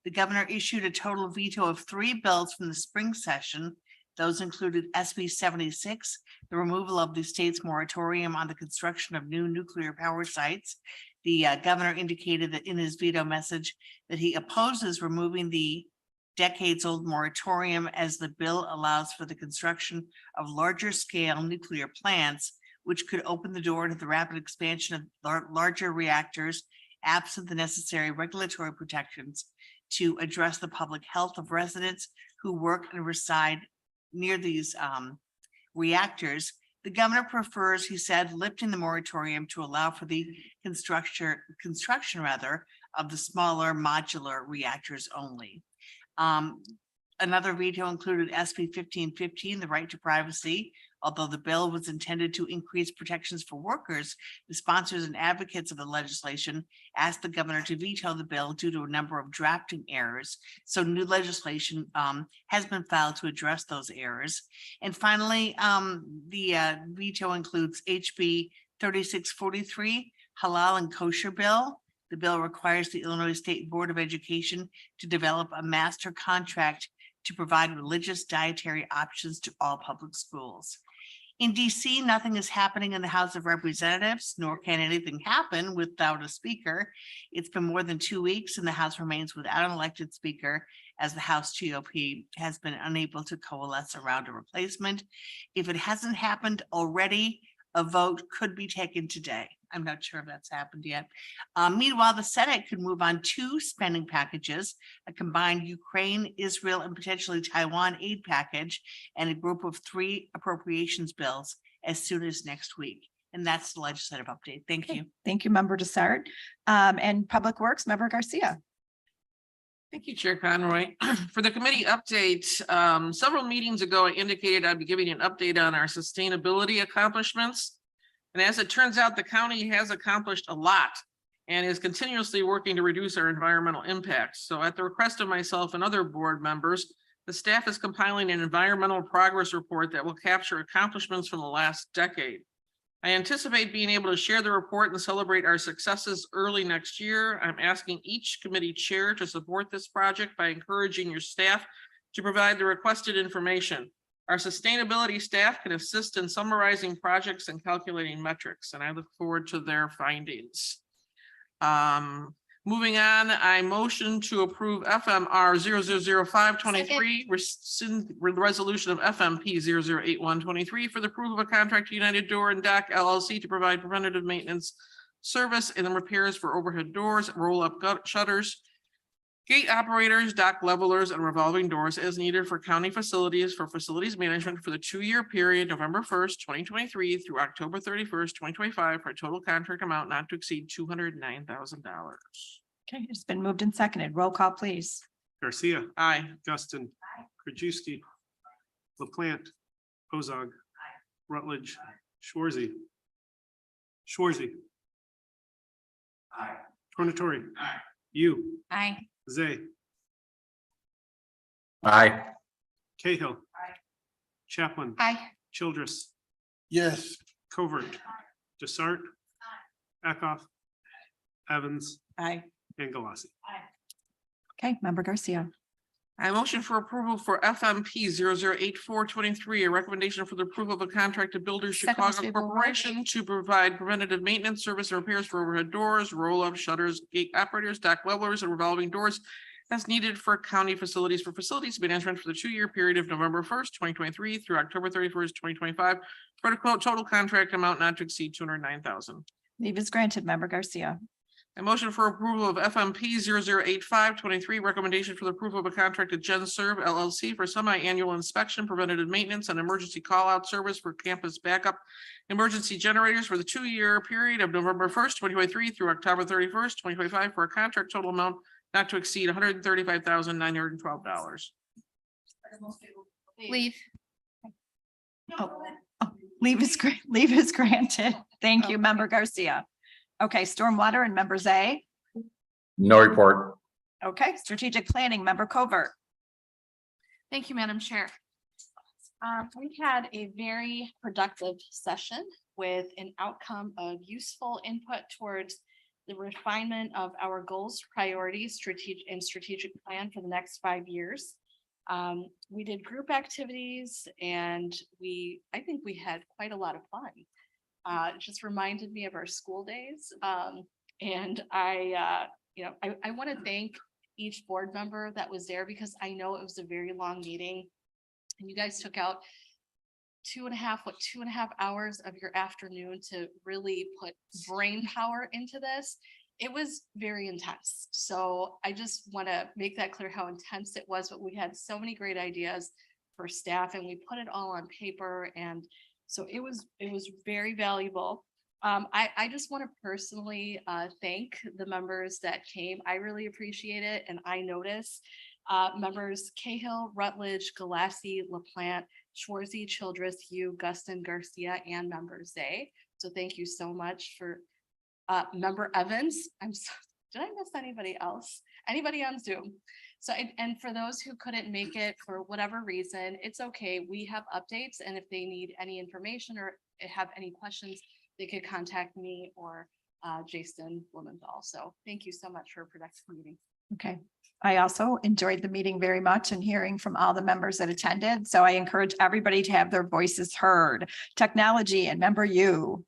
The governor issued a total veto of 3 bills from the spring session. Those included SB 76, the removal of the state's moratorium on the construction of new nuclear power sites. The governor indicated that in his veto message that he opposes removing the decades-old moratorium as the bill allows for the construction of larger scale nuclear plants, which could open the door to the rapid expansion of larger reactors absent the necessary regulatory protections to address the public health of residents who work and reside near these reactors. The governor prefers, he said, lifting the moratorium to allow for the construction rather of the smaller modular reactors only. Another veto included SB 1515, the right to privacy. Although the bill was intended to increase protections for workers, the sponsors and advocates of the legislation asked the governor to veto the bill due to a number of drafting errors. So new legislation has been filed to address those errors. And finally, the veto includes HB 3643, halal and kosher bill. The bill requires the Illinois State Board of Education to develop a master contract to provide religious dietary options to all public schools. In DC, nothing is happening in the House of Representatives, nor can anything happen without a speaker. It's been more than 2 weeks and the House remains without an elected speaker as the House GOP has been unable to coalesce around a replacement. If it hasn't happened already, a vote could be taken today. I'm not sure if that's happened yet. Meanwhile, the Senate could move on 2 spending packages, a combined Ukraine, Israel, and potentially Taiwan aid package, and a group of 3 appropriations bills as soon as next week. And that's the legislative update. Thank you. Thank you, Member Desart. And Public Works, Member Garcia. Thank you, Chair Conroy. For the committee update, several meetings ago, I indicated I'd be giving an update on our sustainability accomplishments. And as it turns out, the county has accomplished a lot and is continuously working to reduce our environmental impacts. So at the request of myself and other board members, the staff is compiling an environmental progress report that will capture accomplishments from the last decade. I anticipate being able to share the report and celebrate our successes early next year. I'm asking each committee chair to support this project by encouraging your staff to provide the requested information. Our sustainability staff can assist in summarizing projects and calculating metrics, and I look forward to their findings. Moving on, I motion to approve FMR 00523, rescind the resolution of FMP 008123 for the approval of a contract to United Door and Dock LLC to provide preventative maintenance service and repairs for overhead doors, roll-up shutters, gate operators, dock levelers, and revolving doors as needed for county facilities for facilities management for the 2-year period, November 1st, 2023 through October 31st, 2025, for a total contract amount not to exceed $209,000. Okay, it's been moved and seconded. Roll call, please. Garcia, Aye. Guston, Krajewski, LaPlante, Ozog, Rutledge, Schwarzy. Tornatori. You. Aye. Zay. Aye. Cahill. Chaplin. Aye. Childress. Yes. Covert. Desart. Eckhoff. Evans Aye. and Galassi. Okay, Member Garcia. I motion for approval for FMP 008423, a recommendation for the approval of a contract to Builders Second, Ms. Chicago Fable. Corporation to provide preventative maintenance service and repairs for overhead doors, roll-up shutters, gate operators, dock levelers, and revolving doors as needed for county facilities for facilities management for the 2-year period of November 1st, 2023 through October 31st, 2025, for a total contract amount not to exceed $209,000. Leave is granted, Member Garcia. A motion for approval of FMP 008523, recommendation for the approval of a contract to GenServe LLC for semi-annual inspection, preventative maintenance, and emergency call-out service for campus backup emergency generators for the 2-year period of November 1st, 2023 through October 31st, 2025, for a contract total amount not to exceed $135,912. Leave. Leave is granted. Thank you, Member Garcia. Okay, Stormwater and Member Zay. No report. Okay, Strategic Planning, Member Covert. Thank you, Madam Chair. We had a very productive session with an outcome of useful input towards the refinement of our goals, priorities, strategic plan for the next 5 years. We did group activities and I think we had quite a lot of fun. It just reminded me of our school days. And I want to thank each board member that was there because I know it was a very long meeting. And you guys took out 2.5 hours of your afternoon to really put brain power into this. It was very intense. So I just want to make that clear how intense it was, but we had so many great ideas for staff and we put it all on paper. And so it was very valuable. I just want to personally thank the members that came. I really appreciate it. And I notice members Cahill, Rutledge, Galassi, LaPlante, Schwarzy, Childress, you, Guston, Garcia, and Member Zay. So thank you so much for Member Evans. Did I miss anybody else? Anybody on Zoom? So, and for those who couldn't make it for whatever reason, it's okay. We have updates, and if they need any information or have any questions, they could contact me or Jason Blumenthal. So thank you so much for a productive meeting. Okay. I also enjoyed the meeting very much and hearing from all the members that attended. So I encourage everybody to have their voices heard. Technology and Member you.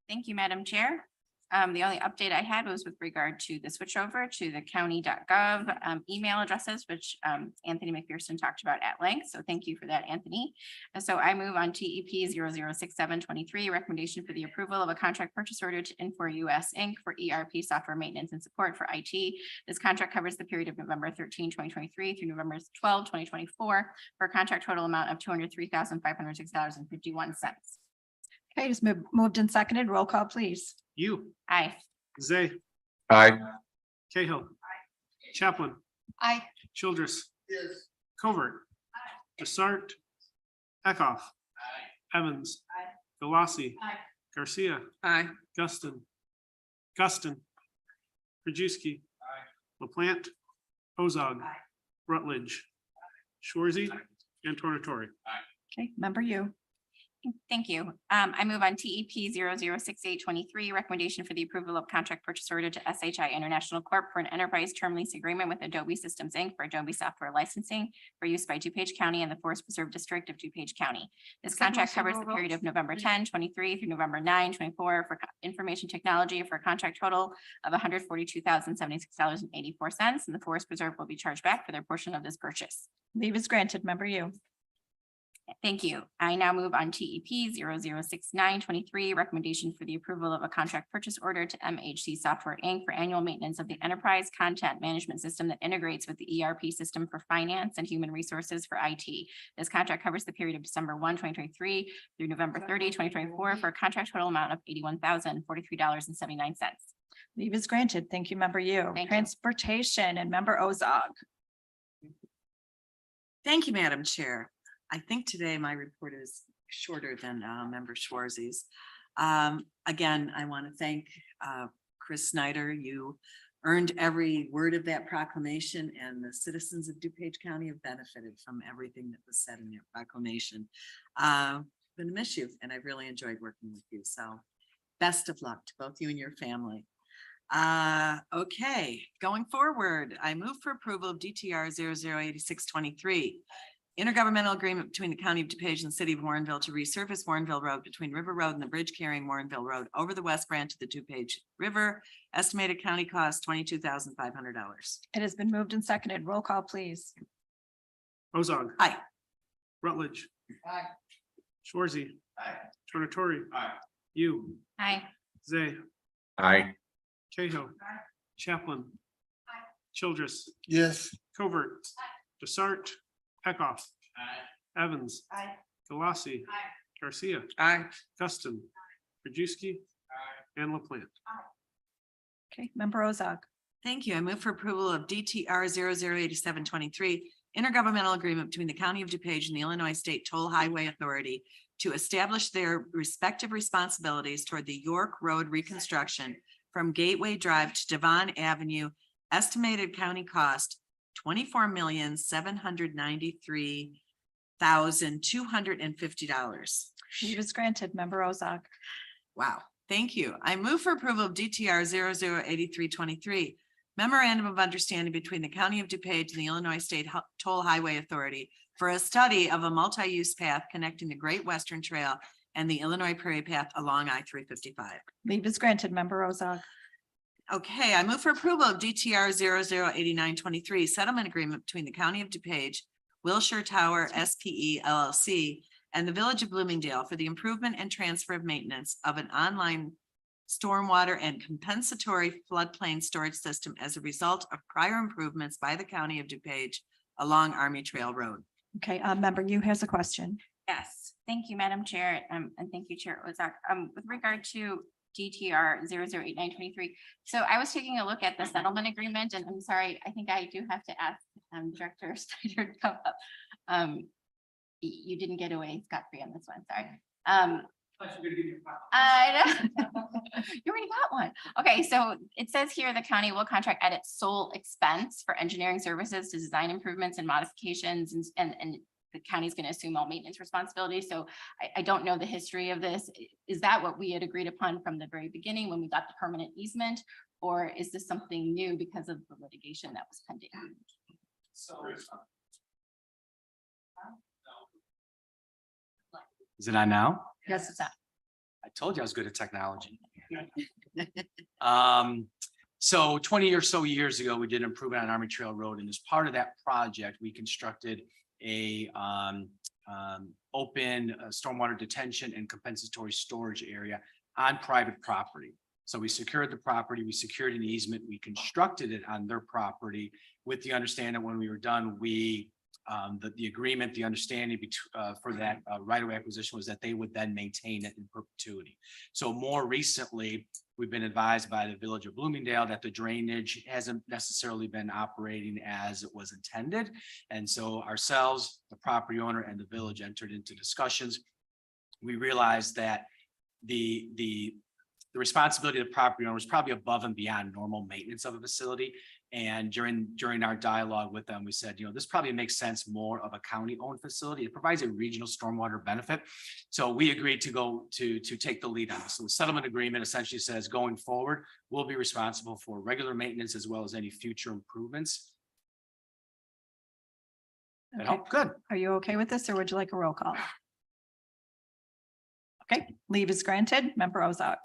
Thank you, Madam Chair. The only update I had was with regard to the switch over to the county.gov email addresses, which Anthony McPherson talked about at length. So thank you for that, Anthony. And so I move on TEP 006723, recommendation for the approval of a contract purchase order to Infor US Inc. for ERP software maintenance and support for IT. This contract covers the period of November 13, 2023 through November 12, 2024 for a contract total amount of $203,506.51. Okay, just moved and seconded. Roll call, please. You. Aye. Zay. Aye. Cahill. Chaplin. Aye. Childress. Yes. Covert. Desart. Eckhoff. Evans. Galassi. Garcia. Aye. Guston. Krajewski. LaPlante. Ozog. Rutledge. Schwarzy and Tornatori. Okay, Member you. Thank you. I move on TEP 006823, recommendation for the approval of contract purchase order to SHI International Corp. For an enterprise term lease agreement with Adobe Systems Inc. for Adobe software licensing for use by DuPage County and the Forest Preserve District of DuPage County. This contract covers the period of November 10, 23 through November 9, 24 for information technology for a contract total of $142,076.84, and the Forest Preserve will be charged back for their portion of this purchase. Leave is granted. Member you. Thank you. I now move on TEP 006923, recommendation for the approval of a contract purchase order to MHC Software Inc. for annual maintenance of the enterprise content management system that integrates with the ERP system for finance and human resources for IT. This contract covers the period of December 1, 2023 through November 30, 2024 for a contract total amount of $81,043.79. Leave is granted. Thank you, member you. Thank you. Transportation and member Ozog. Thank you, Madam Chair. I think today my report is shorter than Member Schwarze's. Again, I want to thank Chris Snyder. You earned every word of that proclamation, and the citizens of DuPage County have benefited from everything that was said in that proclamation. I'm going to miss you, and I really enjoyed working with you. So best of luck to both you and your family. Okay, going forward, I move for approval of DTR 008623. Intergovernmental agreement between the County of DuPage and the City of Warrenville to resurface Warrenville Road between River Road and the bridge carrying Warrenville Road over the west branch of the DuPage River. Estimated county cost $22,500. It has been moved and seconded. Roll call, please. Ozog. Aye. Rutledge. Aye. Schwarze. Aye. Tornatori. Aye. You. Aye. Zay. Aye. Cahill. Chaplin. Childress. Yes. Covert. Desart. Peckhoff. Aye. Evans. Aye. Galassi. Garcia. Aye. Guston. Krajewski. And LaPlante. Okay, member Ozog. Thank you. I move for approval of DTR 008723, intergovernmental agreement between the County of DuPage and the Illinois State Toll Highway Authority to establish their respective responsibilities toward the York Road reconstruction from Gateway Drive to Devon Avenue. Estimated county cost $24,793,250. Leave is granted. Member Ozog. Wow, thank you. I move for approval of DTR 008323, memorandum of understanding between the County of DuPage and the Illinois State Toll Highway Authority for a study of a multi-use path connecting the Great Western Trail and the Illinois Prairie Path along I-355. Leave is granted. Member Ozog. Okay, I move for approval of DTR 008923, settlement agreement between the County of DuPage, Wilshire Tower SPE LLC, and the Village of Bloomingdale for the improvement and transfer of maintenance of an online stormwater and compensatory floodplain storage system as a result of prior improvements by the County of DuPage along Army Trail Road. Okay, member you has a question. Yes, thank you, Madam Chair, and thank you, Chair Ozak. With regard to DTR 008923, so I was taking a look at the settlement agreement, and I'm sorry, I think I do have to ask Director Snyder to come up. You didn't get away scot-free on this one, sorry. I know. You already got one. Okay, so it says here the county will contract at its sole expense for engineering services to design improvements and modifications, and the county's going to assume all maintenance responsibilities. So I don't know the history of this. Is that what we had agreed upon from the very beginning when we got the permanent easement? Or is this something new because of the litigation that was pending? Is it on now? Yes, it's that. I told you I was good at technology. So 20 or so years ago, we did an improvement on Army Trail Road, and as part of that project, we constructed a open stormwater detention and compensatory storage area on private property. So we secured the property, we secured an easement, we constructed it on their property with the understanding that when we were done, we the agreement, the understanding for that right-of-way acquisition was that they would then maintain it in perpetuity. So more recently, we've been advised by the Village of Bloomingdale that the drainage hasn't necessarily been operating as it was intended. And so ourselves, the property owner, and the village entered into discussions. We realized that the responsibility of the property owner was probably above and beyond normal maintenance of a facility. And during our dialogue with them, we said, this probably makes sense more of a county-owned facility. It provides a regional stormwater benefit. So we agreed to go to take the lead on this. So the settlement agreement essentially says going forward, we'll be responsible for regular maintenance as well as any future improvements. That Okay. help? Good. Are you okay with this or would you like a roll call? Okay, leave is granted. Member Ozark.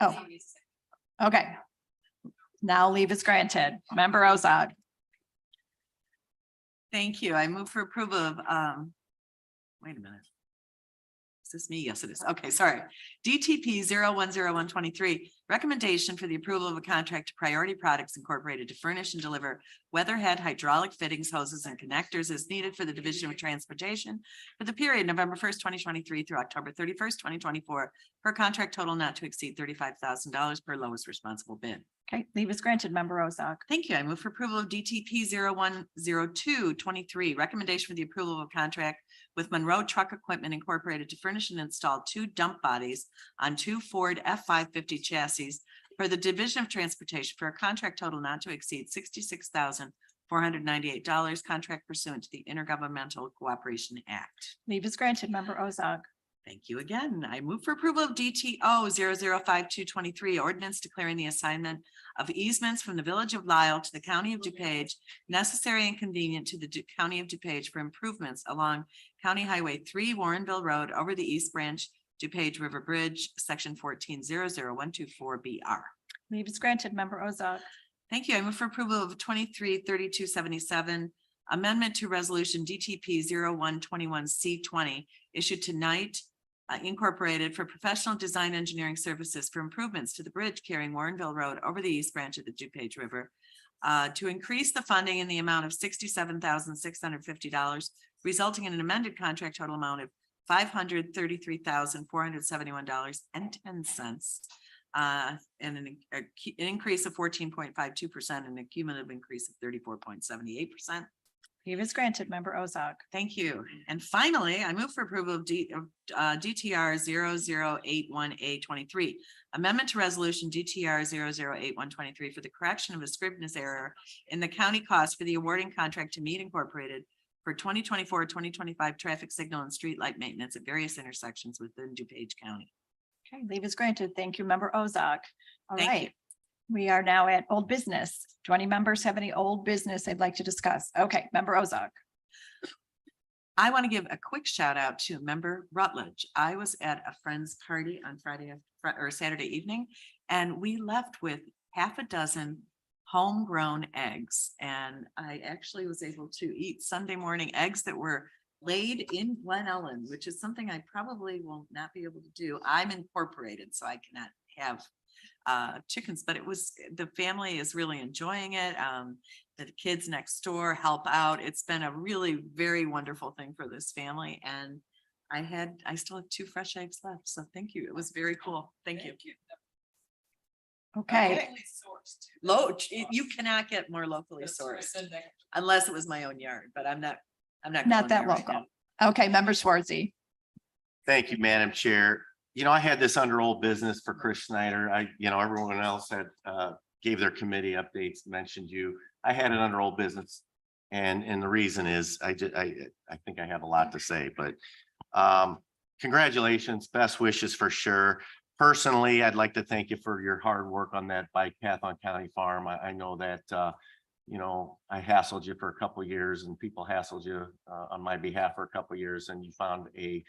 Oh, okay. Now leave is granted. Member Ozark. Thank you. I move for approval of, wait a minute. Is this me? Yes, it is. Okay, sorry. DTP 010123, recommendation for the approval of a contract to Priority Products Incorporated to furnish and deliver weatherhead hydraulic fittings, hoses, and connectors as needed for the Division of Transportation for the period November 1st, 2023 through October 31st, 2024, per contract total not to exceed $35,000 per lowest responsible bid. Okay, leave is granted. Member Ozark. Thank you. I move for approval of DTP 010223, recommendation for the approval of a contract with Monroe Truck Equipment Incorporated to furnish and install 2 dump bodies on 2 Ford F-550 chassis for the Division of Transportation for a contract total not to exceed $66,498, contract pursuant to the Intergovernmental Cooperation Act. Leave is granted. Member Ozark. Thank you again. I move for approval of DTO 005223, ordinance declaring the assignment of easements from the Village of Lisle to the County of DuPage necessary and convenient to the County of DuPage for improvements along County Highway 3 Warrenville Road over the East Branch DuPage River Bridge, section 14-00124 BR. Leave is granted. Member Ozark. Thank you. I move for approval of 233277, amendment to resolution DTP 0121C20 issued tonight. Incorporated for professional design engineering services for improvements to the bridge carrying Warrenville Road over the East Branch of the DuPage River, to increase the funding in the amount of $67,650, resulting in an amended contract total amount of $533,471.10, and an increase of 14.52% and a cumulative increase of 34.78%. Leave is granted. Member Ozark. Thank you. And finally, I move for approval of DTR 0081A23, amendment to resolution DTR 008123 for the correction of a scrivener's error in the county cost for the awarding contract to Mead Incorporated for 2024-2025 traffic signal and street light maintenance at various intersections within DuPage County. Okay, leave is granted. Thank you, Member Ozark. All Thank right. you. We are now at old business. Do any members have any old business they'd like to discuss? Okay, Member Ozark. I want to give a quick shout out to Member Rutledge. I was at a friend's party on Saturday evening, and we left with half a dozen homegrown eggs. And I actually was able to eat Sunday morning eggs that were laid in Glen Ellen, which is something I probably will not be able to do. I'm incorporated, so I cannot have chickens, but the family is really enjoying it. The kids next door help out. It's been a really very wonderful thing for this family. And I still have 2 fresh eggs left. So thank you. It was very cool. Thank you. Okay. You cannot get more locally sourced unless it was my own yard, but I'm not. Not going that there right local. now. Okay, Member Schwartzy. Thank you, Madam Chair. I had this under old business for Chris Snyder. Everyone else had gave their committee updates, mentioned you. I had it under old business. And the reason is I think I have a lot to say, but congratulations, best wishes for sure. Personally, I'd like to thank you for your hard work on that bike path on County Farm. I know that I hassled you for a couple of years and people hassled you on my behalf for a couple of years, and you found a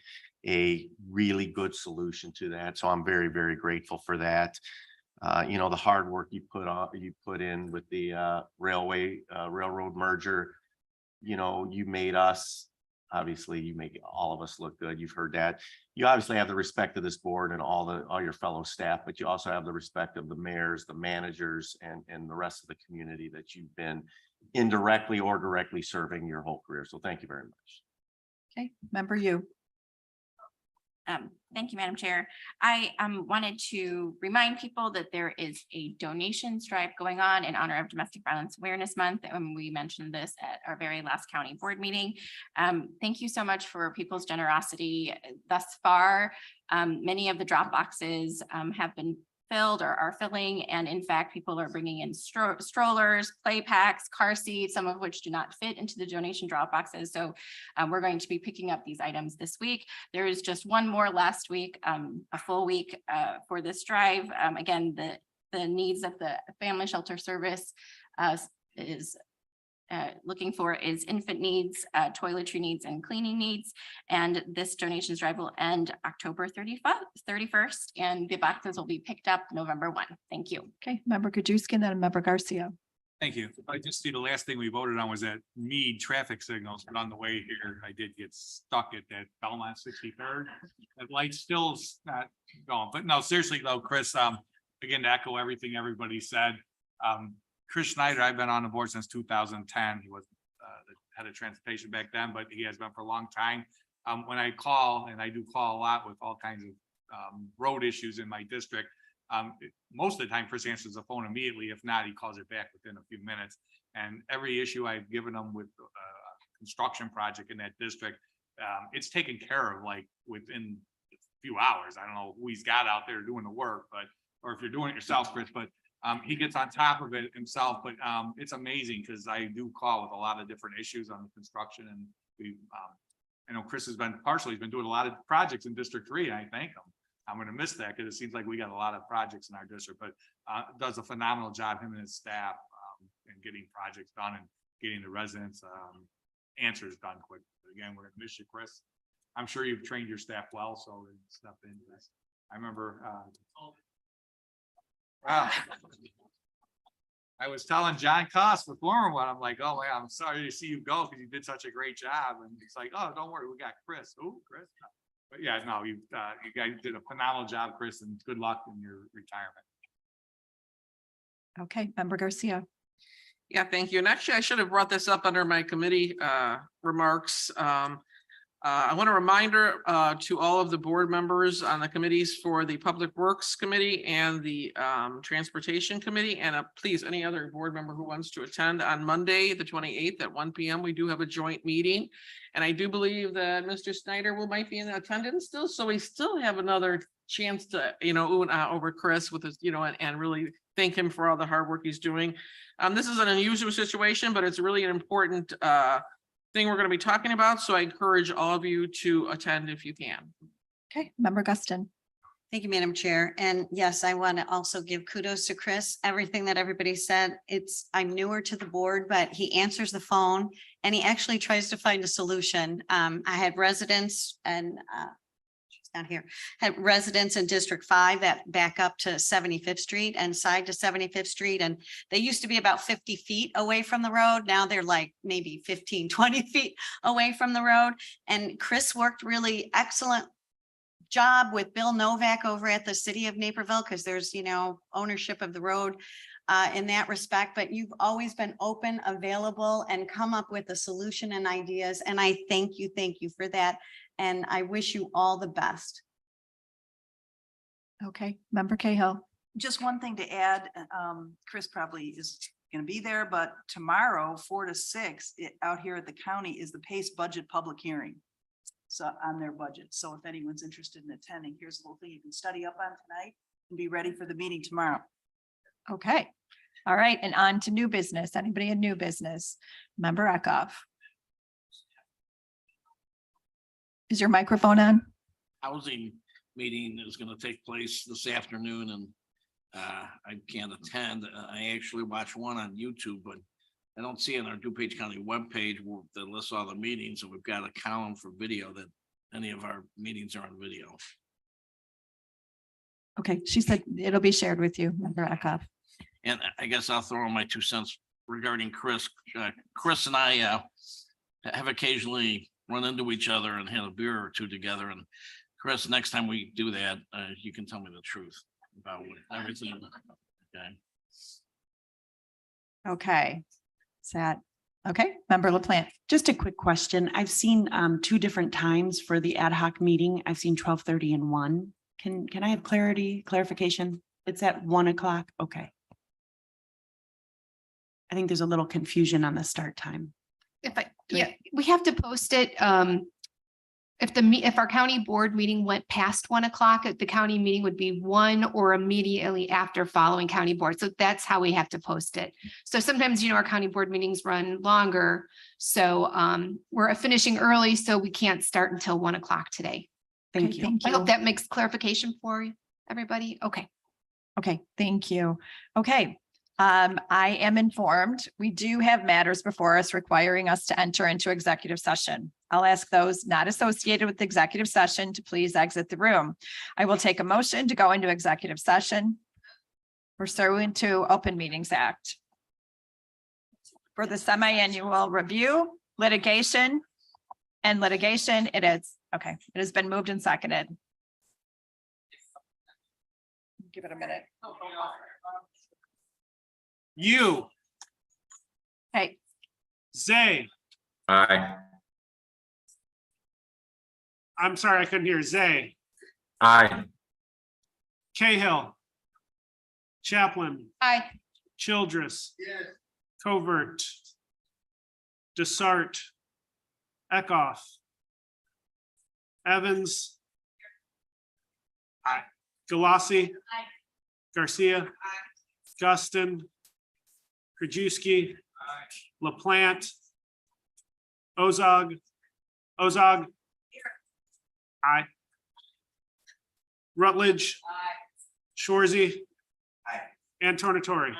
really good solution to that. So I'm very, very grateful for that. The hard work you put in with the railroad merger, you made us, obviously you make all of us look good. You've heard that. You obviously have the respect of this board and all your fellow staff, but you also have the respect of the mayors, the managers, and the rest of the community that you've been indirectly or directly serving your whole career. So thank you very much. Okay, Member you. Thank you, Madam Chair. I wanted to remind people that there is a donations drive going on in honor of Domestic Violence Awareness Month. And we mentioned this at our very last county board meeting. Thank you so much for people's generosity thus far. Many of the drop boxes have been filled or are filling. And in fact, people are bringing in strollers, play packs, car seats, some of which do not fit into the donation drop boxes. So we're going to be picking up these items this week. There is just one more last week, a full week for this drive. Again, the needs of the Family Shelter Service is looking for is infant needs, toiletry needs, and cleaning needs. And this donations drive will end October 31st, and the boxes will be picked up November 1. Thank you. Okay, Member Gajewski and then Member Garcia. Thank you. I just see the last thing we voted on was that Meade traffic signals, but on the way here, I did get stuck at that Belmont 63rd. That light's still not going, but no, seriously though, Chris, again, to echo everything everybody said, Chris Schneider, I've been on the board since 2010. He was the head of transportation back then, but he has been for a long time. When I call, and I do call a lot with all kinds of road issues in my district, most of the time Chris answers the phone immediately. If not, he calls it back within a few minutes. And every issue I've given him with a construction project in that district, it's taken care of like within a few hours. I don't know who he's got out there doing the work, but or if you're doing it yourself, Chris, but he gets on top of it himself. But it's amazing because I do call with a lot of different issues on the construction, and we I know Chris has been he's been doing a lot of projects in District 3, and I thank him. I'm going to miss that because it seems like we got a lot of projects in our district, but does a phenomenal job, him and his staff, in getting projects done and getting the residents answers done quick. But again, we're going to miss you, Chris. I'm sure you've trained your staff well, so they step into this. I remember I was telling John Cost with Warrenwood, I'm like, oh man, I'm sorry to see you go because you did such a great job. And he's like, oh, don't worry, we got Chris. Oh, Chris. But yeah, no, you guys did a phenomenal job, Chris, and good luck in your retirement. Okay, Member Garcia. Yeah, thank you. And actually, I should have brought this up under my committee remarks. I want a reminder to all of the board members on the committees for the Public Works Committee and the Transportation Committee. And please, any other board member who wants to attend on Monday, the 28th at 1 p.m. We do have a joint meeting. And I do believe that Mr. Snyder might be in attendance still. So we still have another chance to, over Chris with his, and really thank him for all the hard work he's doing. This is an unusual situation, but it's really an important thing we're going to be talking about. So I encourage all of you to attend if you can. Okay, Member Guston. Thank you, Madam Chair. And yes, I want to also give kudos to Chris. Everything that everybody said, I'm newer to the board, but he answers the phone and he actually tries to find a solution. I had residents and she's not here, had residents in District 5 that back up to 75th Street and side to 75th Street. And they used to be about 50 feet away from the road. Now they're like maybe 15, 20 feet away from the road. And Chris worked really excellent job with Bill Novak over at the city of Naperville, because there's, ownership of the road in that respect, but you've always been open, available, and come up with a solution and ideas. And I thank you for that. And I wish you all the best. Okay, Member Cahill. Just one thing to add, Chris probably is going to be there, but tomorrow, 4 to 6, out here at the county is the PACE budget public hearing. So on their budget. So if anyone's interested in attending, here's a little thing you can study up on tonight and be ready for the meeting tomorrow. Okay. All right. And on to new business. Anybody in new business? Member Eckhoff. Is your microphone on? Housing meeting is going to take place this afternoon, and I can't attend. I actually watch one on YouTube, but I don't see on our DuPage County webpage that lists all the meetings, and we've got a column for video that any of our meetings are on video. Okay, she said it'll be shared with you, Member Eckhoff. And I guess I'll throw in my 2 cents regarding Chris. Chris and I have occasionally run into each other and had a beer or two together. And Chris, next time we do that, you can tell me the truth about everything. Okay. Okay. Is that Okay, Member LaPlante. Just a quick question. I've seen two different times for the ad hoc meeting. I've seen 12:30 and 1. Can I have clarification? It's at 1 o'clock? Okay. I think there's a little confusion on the start time. Yeah, we have to post it. If our county board meeting went past 1 o'clock, the county meeting would be 1 or immediately after following county board. So that's how we have to post it. So sometimes, our county board meetings run longer. So we're finishing early, so we can't start until 1 o'clock today. Thank you. I hope that makes clarification for you, everybody. Okay. Okay, thank you. Okay. I am informed we do have matters before us requiring us to enter into executive session. I'll ask those not associated with the executive session to please exit the room. I will take a motion to go into executive session pursuant to Open Meetings Act for the semi-annual review, litigation, it is. Okay, it has been moved and seconded. Give it a minute. You, Okay, Zay, Aye. I'm sorry, I couldn't hear. Zay, Aye. Cahill, Chaplin, aye. Childress, Covert, Desart, Eckhoff, Evans, Galassi, Garcia, Guston, Krajewski, LaPlante, Ozog, aye. Rutledge, Shorzy, and Tornatori.